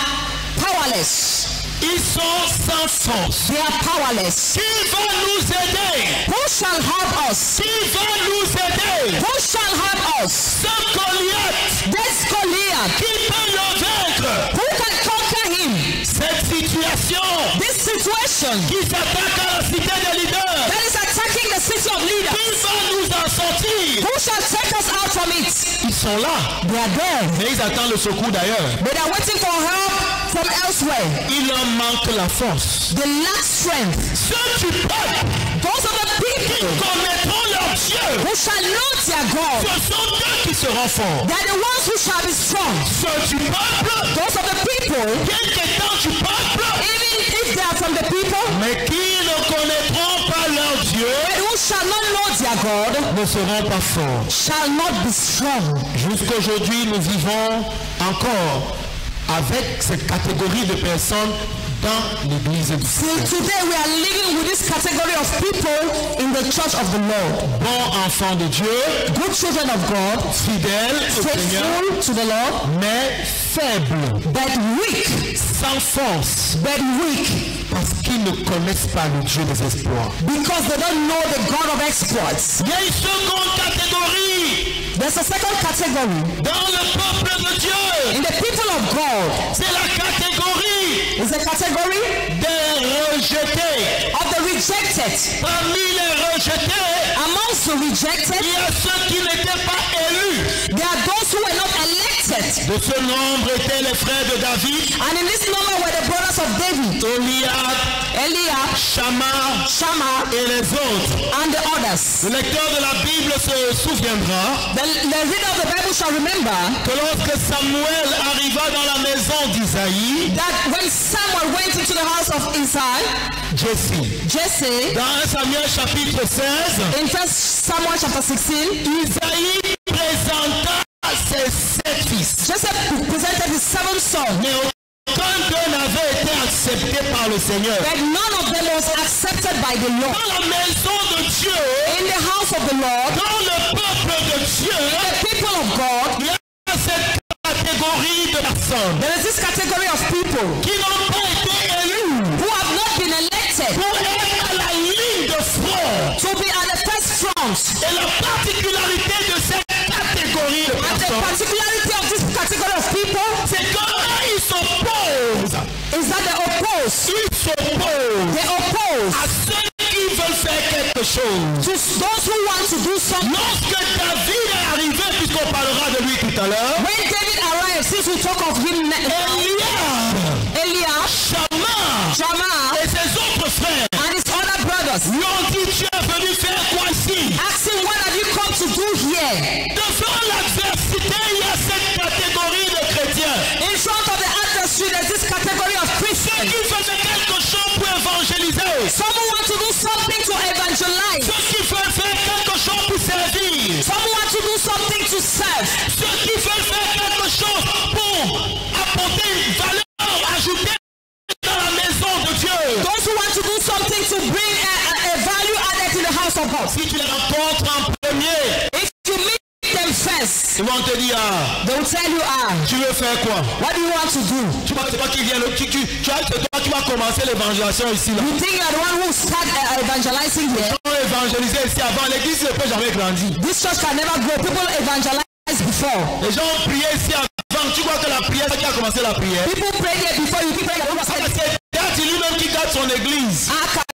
powerless. Ils sont sans force. They are powerless. Qui va nous aider? Who shall help us? Qui va nous aider? Who shall help us? Ce Goliath This Goliath. qui peut le vaincre. Who can conquer him? Cette situation This situation qui s'attaque à la cité des leaders. that is attacking the city of leaders. Qui va nous en sortir? Who shall take us out from it? Ils sont là. They are there. Mais ils attendent le secours d'ailleurs. But they are waiting for help from elsewhere. Il leur manque la force. They lack strength. Ceux du peuple Those are the qui people connaîtront leur Dieu. who shall know their God. Ce sont eux qui seront forts. They are the ones who shall be strong. Ceux du peuple, Those are the people, bien qu'étant du peuple, even if they are from the people, mais qui ne connaîtront pas leur Dieu, but who shall not know their God, ne seront pas forts. shall not be strong. Jusqu'aujourd'hui, nous vivons encore avec cette catégorie de personnes dans l'église du Till Seigneur. today we are living with this category of people in the church of the Lord. Bons enfants de Dieu, Good children of God, fidèles au Seigneur, faithful to the Lord, mais faibles, but weak, sans force, but weak, parce qu'ils ne connaissent pas le Dieu des espoirs. because they don't know the God of exploits. Il y a une seconde catégorie There's a second category dans le peuple de Dieu. in the people of God. C'est la catégorie It's a category des rejetés. of the rejected. Parmi les rejetés, Amongst the rejected, il y a ceux qui n'étaient pas élus. there are those who were not elected. elected. De ce nombre étaient les frères de David, And in this number were the brothers of David, Eliab, Shammah, et les autres. and the others. Le lecteur de la Bible se souviendra The reader of the Bible shall remember que lorsque Samuel arriva dans la maison d'Isaïe, that when Samuel went into the house of Jesse, dans 1 Samuel chapitre 16, in 1 Samuel chapter 16, Isaïe présenta ses 7 fils. Jesse presented his 7 sons, Mais aucun d'eux n'avait été accepté par le Seigneur. but none of them was accepted by the Lord. Dans la maison de Dieu, In the house of the Lord, dans le peuple de Dieu, the people of God, il y a cette catégorie de personnes there is this category of people qui n'ont pas été élus who have not been elected pour être à la ligne de front. to be at the first front. Et la particularité de cette catégorie de And the personnes, particularity of this category of people c'est qu'ils s'opposent. is that they oppose À ceux qui veulent faire quelque chose. to those who want to do something. Lorsque David est arrivé, puisqu'on parlera de lui tout à l'heure, When David arrived, since we talk of him, Eliab, Shammah, et ses autres frères and his other brothers lui ont dit: tu es venu faire quoi ici? asked him, what have you come to do here? Devant l'adversité, il y a cette catégorie de chrétiens. In front of the adversary, there's this category of Ceux Christians. qui faisaient quelque chose pour évangéliser. Some who want to do something to evangelize. Ceux qui veulent faire quelque chose pour servir. Some who want to do something to serve. Ceux qui veulent faire quelque chose pour apporter une valeur ajoutée dans la maison de Dieu. Those who want to do something to bring a value added in the house of God. Si tu les rencontres en premier, If you meet them first, ils vont te dire: they will tell you, tu veux faire quoi? what do you want to do? Tu vois, c'est toi qui viens, tu vas commencer l'évangélisation ici. Là. You think you are the one who start evangelizing here? On va évangéliser ici avant. L'église ne peut jamais grandir. This church can never grow. People evangelize before. Les gens ont prié ici avant. Tu vois que la prière, c'est qui a commencé la prière. People pray there before you keep praying. C'est lui-même qui garde son église.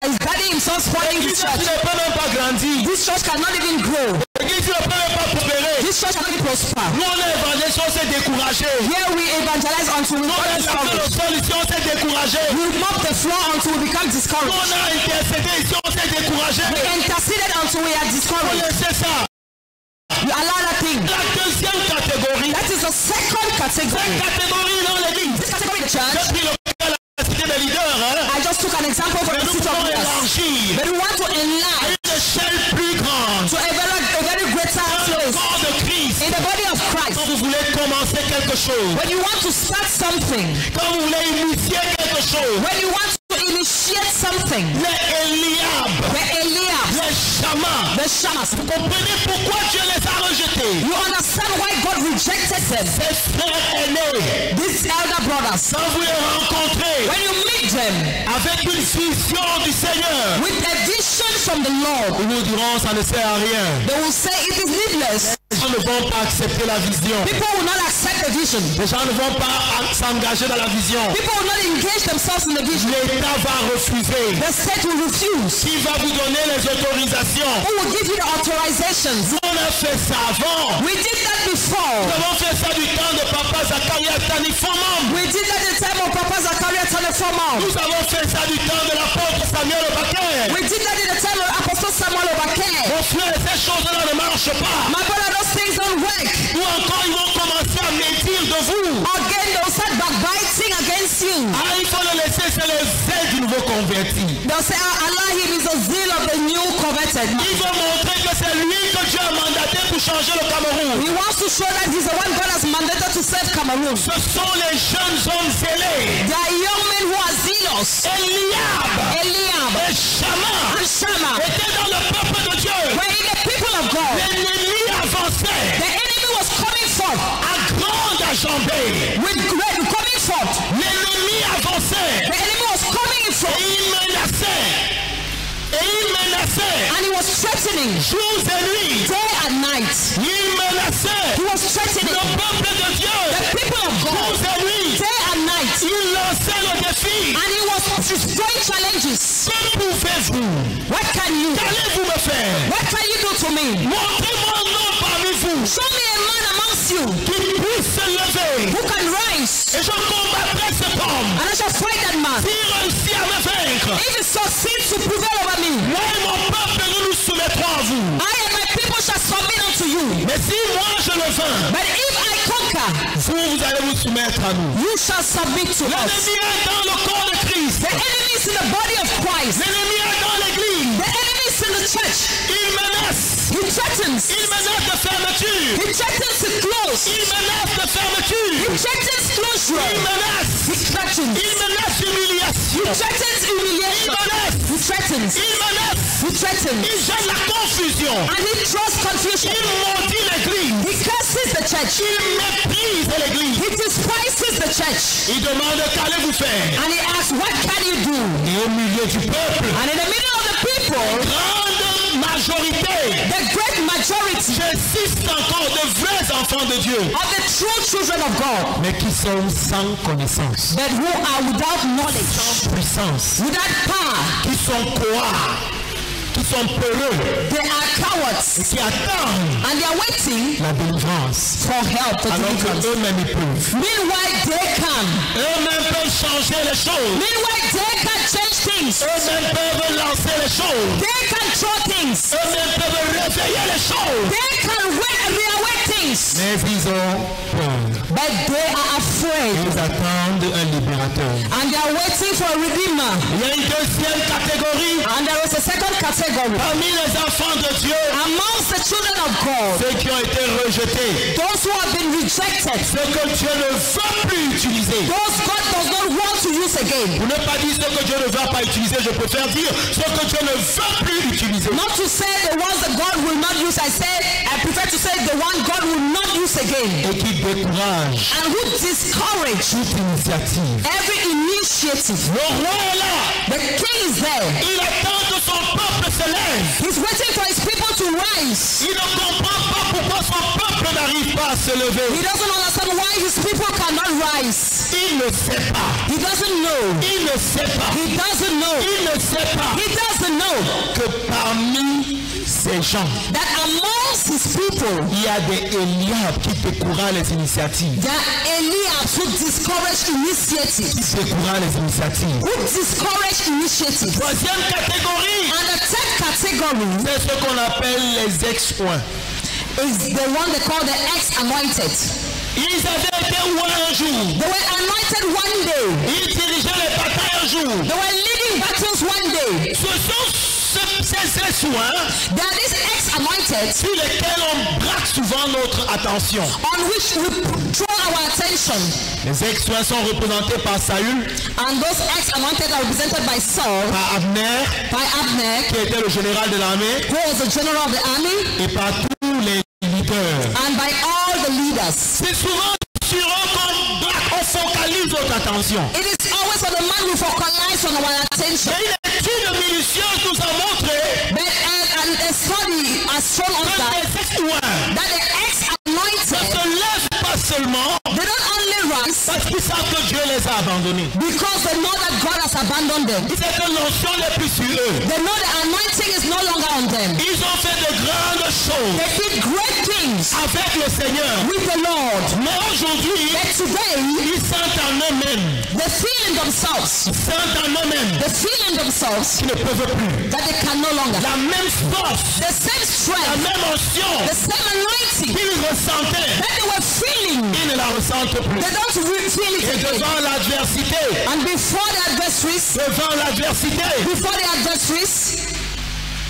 Is daddy himself spoiling L'église this church? ne peut même pas grandir. This church cannot even grow. L'église ne peut même pas prospérer. This church cannot even prosper. Nous, on est évangélisé, on s'est découragé. Here we evangelize until we On become est dans la discouraged. solution, on s'est découragé. We mop the floor until we become On discouraged. a intercédé ici, on s'est découragé. We interceded until we are On discouraged. laissait ça. You allow that thing. La deuxième catégorie. That is the second Cette category. catégorie dans l'église. This category in the J'ai church, pris le cas de la cité des leaders. I just took an example from Mais the nous city of voulons leaders. élargir But we want to à enlarge une échelle plus grande. to a very greater Dans le place corps de Christ. in the body of Christ. Quand vous voulez commencer quelque chose, When you want to start something, quand vous voulez initier quelque chose, when you want to initiate something, les Eliab, the Eliab, les Shammah, the Shammahs, vous comprenez pourquoi Dieu les a rejetés. you understand why God rejected them. Ces frères aînés, These elder brothers, quand vous les rencontrez when you meet them avec une vision du Seigneur, with a vision from the Lord, ils vous diront ça ne sert à rien. they will say it is needless. Les gens ne vont pas accepter la vision. People will not accept the vision. Les gens ne vont pas s'engager dans la vision. People will not engage themselves in the vision. L'État va refuser. The state will refuse. Qui va vous donner les autorisations? Who will give you the authorizations? On a fait ça avant. We did that before. Nous avons fait ça du temps de Papa Zacharias Tanifomam. We did that at the time of Papa Zacharias Tanifomam. Nous avons fait ça du temps de l'apôtre Samuel Obaké. We did that at the time of Apostle Samuel Obake. Mon frère, ces choses-là ne marchent pas. My brother, those things don't work. Ou encore, ils vont commencer à médire de vous. Again, they'll start backbiting against you. Ah, il faut le laisser, c'est le zèle du nouveau converti. They'll say, Allah, him is the zeal of the new converted man. Il veut montrer que c'est lui que Dieu a mandaté pour changer le Cameroun. He wants to show that he's the one God has mandated to save Cameroon. Ce sont les jeunes hommes zélés. They are young men who are zealous. Eliab Eliab et Shammah and Shammah étaient dans le peuple de Dieu. were in the people of God. L'ennemi avançait The enemy was coming forth à grande enjambée. with great coming forth. L'ennemi avançait The enemy was coming et forth il menaçait. Et il menaçait and he was threatening jours et nuits. day and night. Il menaçait He was threatening le peuple de Dieu. the people of God Jours et nuits. day and night. Il lançait le défi. And he was destroying challenges. Que pouvez-vous? What can you do? Qu'allez-vous me faire? What can you do to me? Montrez-moi un homme parmi vous Show me a man amongst you qui puisse se Et je combattrai cet homme. And I shall fight that man. S'il réussit à me vaincre, If he succeeds to prevail over me, moi et mon peuple, nous nous soumettrons à vous. I and my people shall submit unto you. Mais si moi je le vains, But if I conquer, vous allez vous soumettre à nous. you shall submit to us. L'ennemi est dans le corps de Christ. The enemy is in the body of Christ. L'ennemi est dans l'église. The enemy is in the church. Il menace. He threatens. Il menace de fermeture. He threatens to close. Il menace de fermeture. He threatens closure. Il menace. He threatens. Il menace He humiliation. threatens Il humiliation. menace. He threatens. Il menace. He threatens. Il gêne la confusion. And he throws confusion. Il maudit l'église. He curses the church. Il méprise l'église. He despises the church. Il demande qu'allez-vous faire. And he asks, what can you do? Et au milieu du peuple, And in the middle of the people, grande majorité, the great majority j'insiste encore, de vrais enfants de Dieu, of the true children of God, mais qui sont sans connaissance, but who are without knowledge, sans puissance, without power, qui sont courts, qui sont peureux, they are cowards, qui attendent and they are waiting la délivrance, for help, for alors deliverance. qu'eux-mêmes ils peuvent. Meanwhile, they can. Eux-mêmes peuvent changer les choses. Meanwhile, they can change things. Eux-mêmes peuvent lancer les choses. They can throw things. Eux-mêmes peuvent réveiller les choses. They can reawake things. Mais ils ont peur. But they are afraid. Ils attendent un libérateur. And they are waiting for a redeemer. Il y a une deuxième catégorie. And there is a second category. Parmi les enfants de Dieu, Amongst the children of God, ceux qui ont été rejetés, those who have been rejected, ceux que Dieu ne veut plus utiliser. those God does not want to use again. Pour ne pas dire ce que Dieu ne va pas utiliser, je préfère dire ce que Dieu ne veut plus utiliser. Not to say the ones that God will not use, I prefer to say the one God will not use again. Et qui décourage And who discourage toute initiative. every initiative. Le roi est là. The king is there. Il attend que son peuple se lève. He's waiting for his people to rise. Il ne comprend pas pourquoi son peuple n'arrive pas à se He lever. doesn't understand why his people cannot rise. Il ne sait pas. He doesn't know. Il ne sait pas. He doesn't know. Il ne sait pas He doesn't know que parmi ces gens, that amongst his people, il y a des Eliab qui découragent les initiatives. there are Eliabs who discourage initiatives. Qui découragent les initiatives. Who discourage initiatives. Troisième catégorie, And the third category c'est ce qu'on appelle les ex-oins. is the one they call the ex-anointed. Ils avaient été ouins un jour. They were anointed one day. Ils dirigeaient les batailles un jour. They were leading battles one day. Ce sont ces ex-oins There are these ex-anointed sur lesquels on braque souvent notre attention. on which we draw our attention. Les ex-oins sont représentés par Saül, And those ex-anointed are represented by Saul, par Abner, by Abner, qui était le général de l'armée, who was the general of the army, et par tous les leaders. and by all the leaders. C'est souvent sur eux qu'on braque, on focalise notre attention. It is always on the man we focalize on our attention. Mais une étude minutieuse nous a montré But a study has shown us que that, les ex-oins that the ne ex-anointed, se lèvent pas seulement they don't only rise parce qu'ils savent que Dieu les a abandonnés. because they know that God has abandoned them. Ils étaient l'onction n'est plus sur eux. They know the anointing is no longer on them. Ils ont fait de grandes choses They did great things avec le Seigneur. with the Lord. Mais aujourd'hui, But today, ils sentent en eux-mêmes, they feel in themselves, ils sentent en eux-mêmes they feel in themselves qu'ils ne peuvent plus. that they can no longer. La même force, The same la strength, même onction the same anointing qu'ils ressentaient, that they were feeling, ils ne la ressentent plus. they don't feel it Et again. devant l'adversité, And before the adversaries,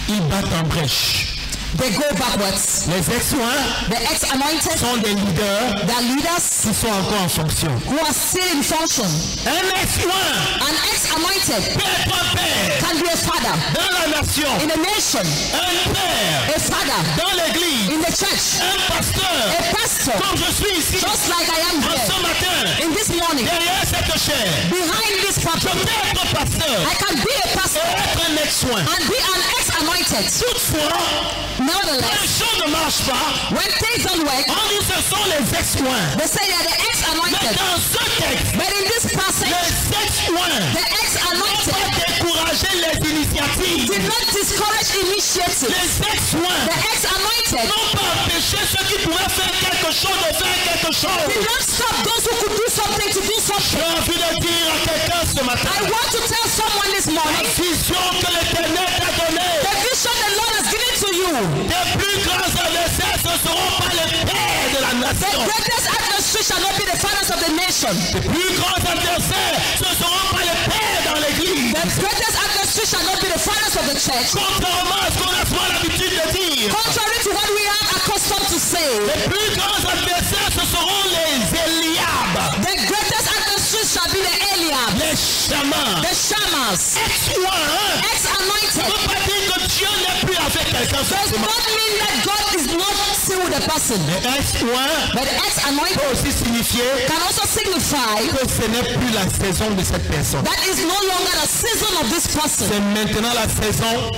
ils battent en brèche. they go backwards. Les ex-oins The ex-anointed, sont des leaders their leaders qui sont encore en fonction. who are still in function. Un ex-oin An ex-anointed peut être un père can be a father dans la nation, in a nation, un père a father dans l'église, in the church, un pasteur, a pastor, comme je suis ici, just like I am en ce here matin, in this morning. derrière cette chair. Behind this Je pulpit, peux être pasteur I can be a et pastor être un ex-oin. and be an ex-anointed. Toutefois, quand les Nevertheless, choses ne marchent pas, when things don't work, on dit ce sont les ex-oins. they say they're the Mais ex-anointed. dans ce texte, But in this passage, les ex-oins the ex-anointed ont découragé les initiatives. did not discourage initiatives. Les ex-oins The ex-anointed n'ont pas empêché ceux qui pourraient faire quelque chose de faire quelque chose. did not stop those who could do something to do J'ai envie de dire à quelqu'un ce matin, I want to tell someone this la morning, vision que l'Éternel t'a donnée, the vision the Lord has given to you. les plus grands adversaires, ce ne seront pas les pères de la The nation. greatest adversary shall not be the fathers of the nation. Les plus grands adversaires, ce ne seront pas les pères dans l'église. The greatest adversary shall not be the fathers of the church. Contrairement à ce qu'on a souvent l'habitude de dire, Contrary to what we are accustomed to say, les plus grands adversaires, ce seront les Eliab, the greatest adversary shall be the Eliab, les Shammah, the Shammahs, ex-oins. Ça ne ex-anointed. veut pas dire que Dieu n'est plus avec quelqu'un. Does forcément. not mean that God is not still with the person. Ex-oins But ex-anointed peut aussi signifier can also signify que ce n'est plus la saison de cette personne. that is no longer the season of this person. C'est maintenant la saison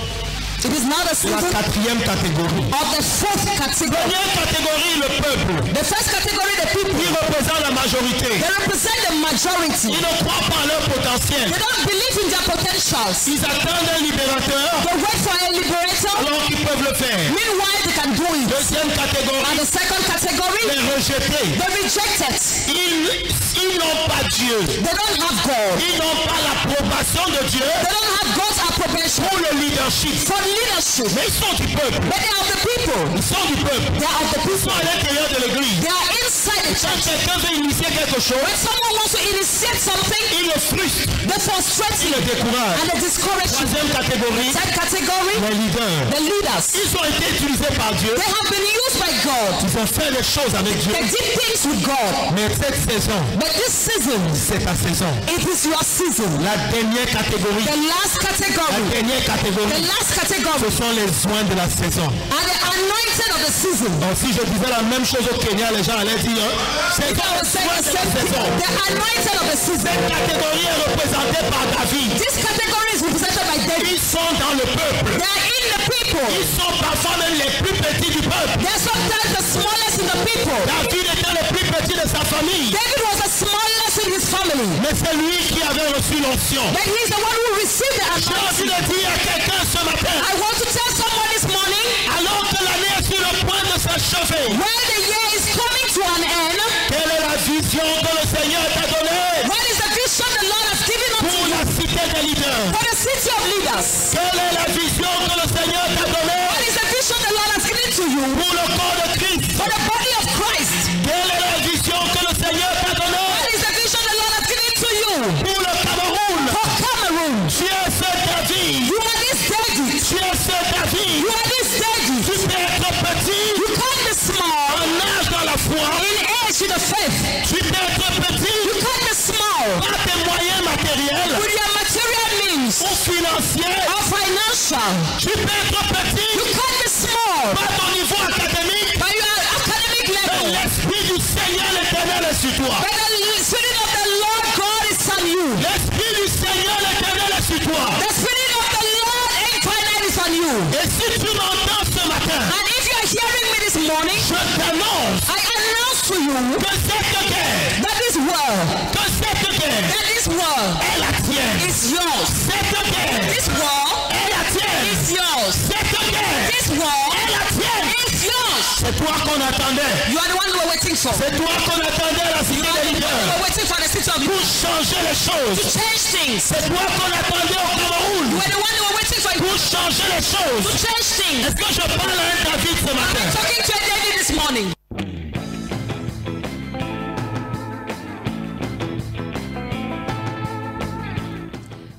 It is now the de la season quatrième catégorie. of the fourth category. Première catégorie, le peuple. The first category, the people, Qui représente la majorité. they represent the majority. Ils ne croient pas en leur potentiel. They don't believe in their potentials. Ils attendent un libérateur They wait for a liberator. alors qu'ils peuvent le faire. Meanwhile, they can do it. Deuxième And catégorie, the second category, les rejetés. the rejected. Ils n'ont pas Dieu. They don't have God. Ils n'ont pas l'approbation de Dieu They don't have God's approbation pour le leadership. for leadership. Mais ils sont du peuple. But they are the people. Ils sont du peuple. They are the Ils people. sont à l'intérieur de l'église. They are inside the Quand church. quelqu'un veut initier quelque chose, When someone wants to initiate something, il le frustre, they frustrate il you le décourage. and they discourage you. Troisième catégorie, Third category, les leaders. the leaders. Ils ont été utilisés par Dieu. They have been used by God. Ils ont fait des choses avec Dieu. They did things with God. Mais cette saison, But this season, c'est ta saison. it is your season. La dernière catégorie, The last la category, dernière the catégorie, last category, ce sont les soins de la saison. and the anointed of the season. Donc si je disais la même chose au Kenya, les gens allaient dire, c'est If I les was saying soins the de la same thing, saison. the anointed of the season. Cette catégorie est représentée par David. This category is represented by David. Ils sont dans le peuple. They are in the people. Ils sont parfois même les plus petits du peuple. They are sometimes the smallest in the people. David était le plus petit de sa famille. David was the smallest in his family. Mais c'est lui qui avait reçu l'onction. But he is the one who received the J'ai envie anointing. de dire à quelqu'un ce matin, I want to tell someone this morning, alors que l'année est sur le point de s'achever, when the year is coming to an end, quelle est la vision que le Seigneur t'a donnée what is the vision the Lord has given unto pour you la cité des leaders? for the city of leaders? Quelle est la vision que le Seigneur t'a What donnée is the vision the Lord has given to you pour le corps de Christ? for the body of Christ? Quelle est la vision que le Seigneur t'a donnée What is the vision the Lord has given to you pour le Cameroun? for Cameroon? Tu es ce David. You are this David. Tu es ce David. You are this David. Tu peux être petit You can't be small en âge dans la foi. in age in the faith. Tu peux être petit You can't be small par tes moyens matériels with your material means ou financiers. or financial. Tu peux être petit You can't be small par ton niveau académique. by your academic Mais level. l'Esprit du Seigneur l'Éternel est sur toi. But the Spirit of the Lord God is on you. L'Esprit du Seigneur l'Éternel est sur toi. The Spirit of the Lord infinite is on you. Et si tu m'entends ce matin, And if you are hearing me this morning, je t'annonce I announce to you que cette guerre, that this world, est la tienne. is yours. Cette guerre This world est la tienne. is yours. Cette guerre This world est la tienne. is yours. C'est toi qu'on attendait. You are the one we were waiting for. C'est toi qu'on attendait à la cité You are des the one we leaders were waiting for the city of pour changer les to choses. change things. C'est toi qu'on attendait au You Cameroun are the one we were waiting for pour changer les to choses. change things. Est-ce que je parle à un David ce matin? I'm talking to a David this morning.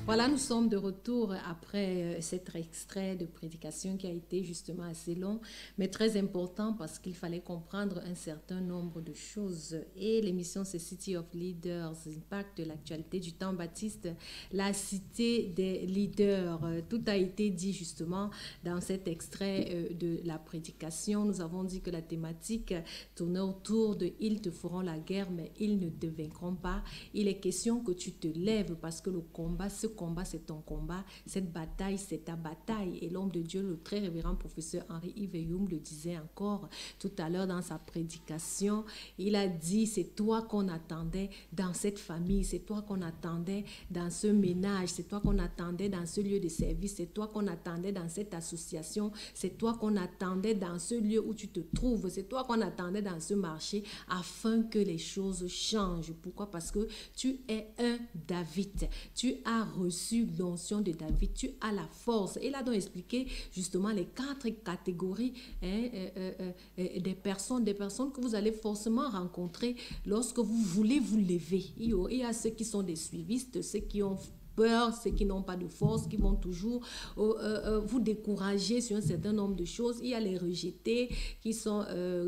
Voilà, nous sommes de retour après cet extrait de prédication qui a été justement assez long, mais très important parce qu'il fallait comprendre un certain nombre de choses. Et l'émission, c'est City of Leaders, Impact de l'actualité du temps baptiste, la cité des leaders. Tout a été dit justement dans cet extrait de la prédication. Nous avons dit que la thématique tournait autour de « Ils te feront la guerre, mais ils ne te vaincront pas ». Il est question que tu te lèves parce que le combat, ce combat c'est ton combat. Cette bataille, c'est ta bataille. Et l'homme de Dieu, le très révérend professeur Henri-Yves Youm le disait encore tout à l'heure dans sa prédication. Il a dit, c'est toi qu'on attendait dans cette famille, c'est toi qu'on attendait dans ce ménage, c'est toi qu'on attendait dans ce lieu de service, c'est toi qu'on attendait dans cette association, c'est toi qu'on attendait dans ce lieu où tu te trouves, c'est toi qu'on attendait dans ce marché afin que les choses changent. Pourquoi? Parce que tu es un David. Tu as reçu l'onction de David. Tu as la force. Il a donc expliqué justement les 4 catégories des personnes que vous allez forcément rencontrer lorsque vous voulez vous lever. Il y a ceux qui sont des suivistes, ceux qui ont peur, ceux qui n'ont pas de force, qui vont toujours vous décourager sur un certain nombre de choses. Il y a les rejetés qui sont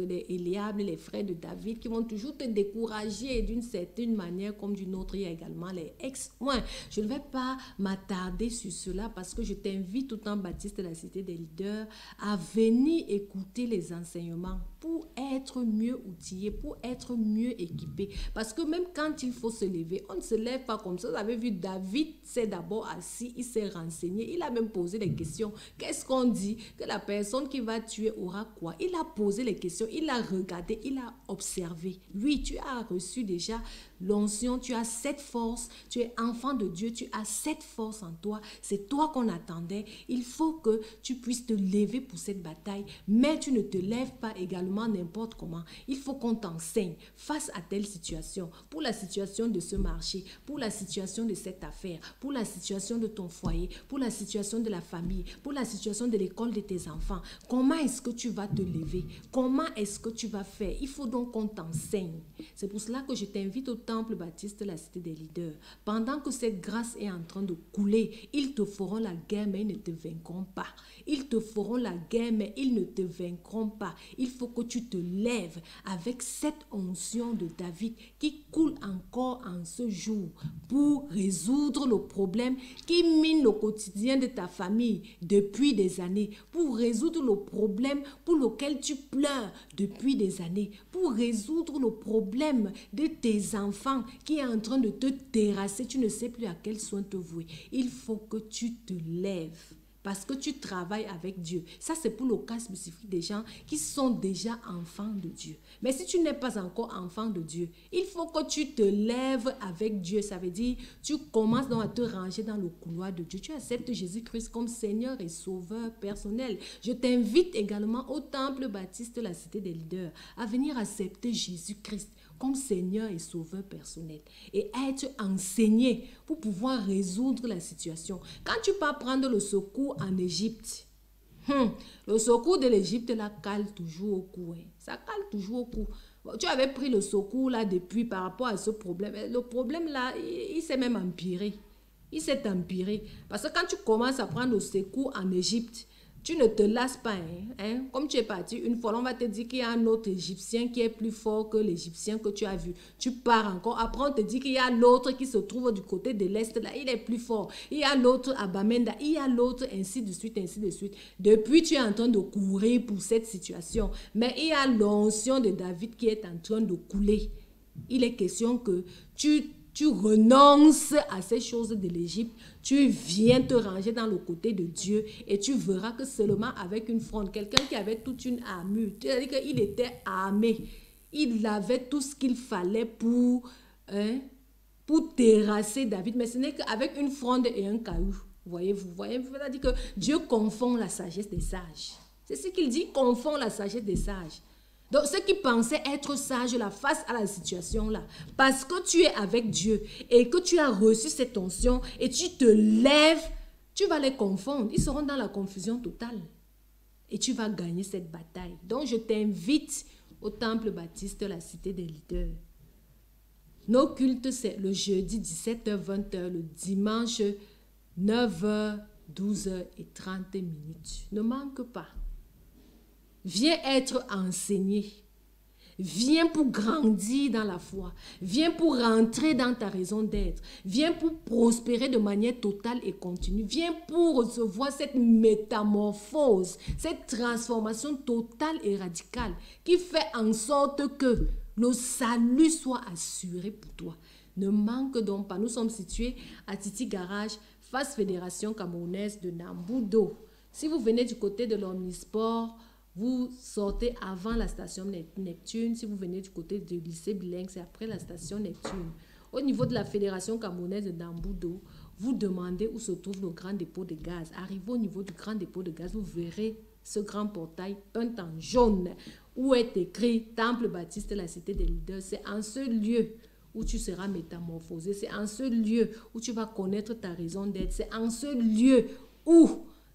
les Éliables, les frères de David, qui vont toujours te décourager d'une certaine manière comme d'une autre. Il y a également les ex-oins. Je ne vais pas m'attarder sur cela parce que je t'invite, tout en Baptiste de la Cité des Leaders, à venir écouter les enseignements pour être mieux outillé, pour être mieux équipé. Parce que même quand il faut se lever, on ne se lève pas comme ça. Vous avez vu, David s'est d'abord assis, il s'est renseigné, il a même posé des questions. Qu'est-ce qu'on dit? Que la personne qui va tuer aura quoi? Il a posé les questions, il a regardé, il a observé. Lui, tu as reçu déjà l'onction, tu as cette force, tu es enfant de Dieu, tu as cette force en toi. C'est toi qu'on attendait. Il faut que tu puisses te lever pour cette bataille, mais tu ne te lèves pas également n'importe comment. Il faut qu'on t'enseigne face à telle situation, pour la situation de ce marché, pour la situation de cette affaire, pour la situation de ton foyer, pour la situation de la famille, pour la situation de l'école de tes enfants. Comment est-ce que tu vas te lever? Comment est-ce que tu vas faire? Il faut donc qu'on t'enseigne. C'est pour cela que je t'invite au Temple Baptiste de la Cité des Leaders. Pendant que cette grâce est en train de couler, ils te feront la guerre, mais ils ne te vaincront pas. Ils te feront la guerre, mais ils ne te vaincront pas. Il faut que tu te lèves avec cette onction de David qui coule encore en ce jour pour résoudre le problème qui mine le quotidien de ta famille depuis des années, pour résoudre le problème pour lequel tu pleures depuis des années, pour résoudre le problème de tes enfants qui est en train de te terrasser, tu ne sais plus à quel soin te vouer. Il faut que tu te lèves parce que tu travailles avec Dieu. Ça, c'est pour le cas spécifique des gens qui sont déjà enfants de Dieu. Mais si tu n'es pas encore enfant de Dieu, il faut que tu te lèves avec Dieu. Ça veut dire, tu commences donc à te ranger dans le couloir de Dieu. Tu acceptes Jésus-Christ comme Seigneur et Sauveur personnel. Je t'invite également au Temple Baptiste de la Cité des Leaders à venir accepter Jésus-Christ comme Seigneur et Sauveur personnel et être enseigné pour pouvoir résoudre la situation. Quand tu pars prendre le secours en Égypte, le secours de l'Égypte là cale toujours au cou. Ça cale toujours au cou. Tu avais pris le secours là depuis par rapport à ce problème. Le problème là, il s'est même empiré. Il s'est empiré. Parce que quand tu commences à prendre le secours en Égypte, tu ne te lasses pas. Comme tu es parti une fois, on va te dire qu'il y a un autre Égyptien qui est plus fort que l'Égyptien que tu as vu. Tu pars encore. Après, on te dit qu'il y a l'autre qui se trouve du côté de l'Est. Là, il est plus fort. Il y a l'autre à Bamenda. Il y a l'autre, ainsi de suite, ainsi de suite. Depuis, tu es en train de courir pour cette situation. Mais il y a l'onction de David qui est en train de couler. Il est question que tu renonces à ces choses de l'Égypte, tu viens te ranger dans le côté de Dieu et tu verras que seulement avec une fronde, quelqu'un qui avait toute une armure, c'est-à-dire qu'il était armé, il avait tout ce qu'il fallait pour terrasser David, mais ce n'est qu'avec une fronde et un caillou. Voyez-vous, c'est-à-dire que Dieu confond la sagesse des sages. C'est ce qu'il dit, confond la sagesse des sages. Donc, ceux qui pensaient être sages là, face à la situation là, parce que tu es avec Dieu et que tu as reçu cette onction et tu te lèves, tu vas les confondre. Ils seront dans la confusion totale et tu vas gagner cette bataille. Donc, je t'invite au Temple Baptiste de la Cité des Leaders. Nos cultes, c'est le jeudi 17h, 20h, le dimanche 9h, 12h et 30 minutes. Ne manque pas. Viens être enseigné. Viens pour grandir dans la foi. Viens pour rentrer dans ta raison d'être. Viens pour prospérer de manière totale et continue. Viens pour recevoir cette métamorphose, cette transformation totale et radicale qui fait en sorte que le salut soit assuré pour toi. Ne manque donc pas. Nous sommes situés à Titi Garage, FAS Fédération Camerounaise de Nambudo. Si vous venez du côté de l'Omnisport, vous sortez avant la station Neptune. Si vous venez du côté du lycée bilingue, c'est après la station Neptune. Au niveau de la Fédération Camerounaise de Nambudo, vous demandez où se trouve le grand dépôt de gaz. Arrivez au niveau du grand dépôt de gaz, vous verrez ce grand portail peint en jaune où est écrit Temple Baptiste, la cité des leaders. C'est en ce lieu où tu seras métamorphosé. C'est en ce lieu où tu vas connaître ta raison d'être. C'est en ce lieu où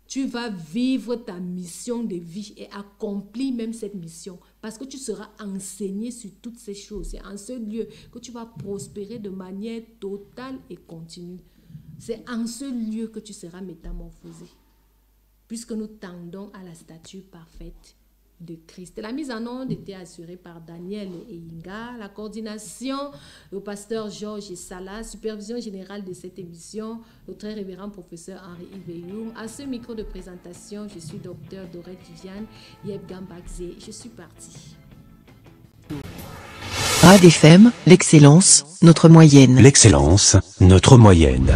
tu vas vivre ta mission de vie et accomplir même cette mission. Parce que tu seras enseigné sur toutes ces choses. C'est en ce lieu que tu vas prospérer de manière totale et continue. C'est en ce lieu que tu seras métamorphosé. Puisque nous tendons à la stature parfaite de Christ. La mise en onde était assurée par Daniel et Inga, la coordination, le pasteur Georges Salah, supervision générale de cette émission, le très révérend professeur Henri Iveyoum. À ce micro de présentation, je suis docteur Dorette Viviane Yeb Gambakze. Je suis partie. Rad FM, l'excellence, notre moyenne. L'excellence, notre moyenne.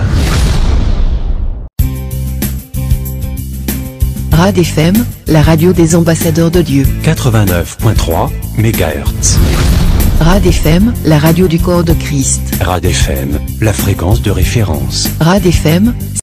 Rad FM, la radio des ambassadeurs de Dieu. 89.3 MHz. Rad FM, la radio du corps de Christ. Rad FM, la fréquence de référence. Rad FM,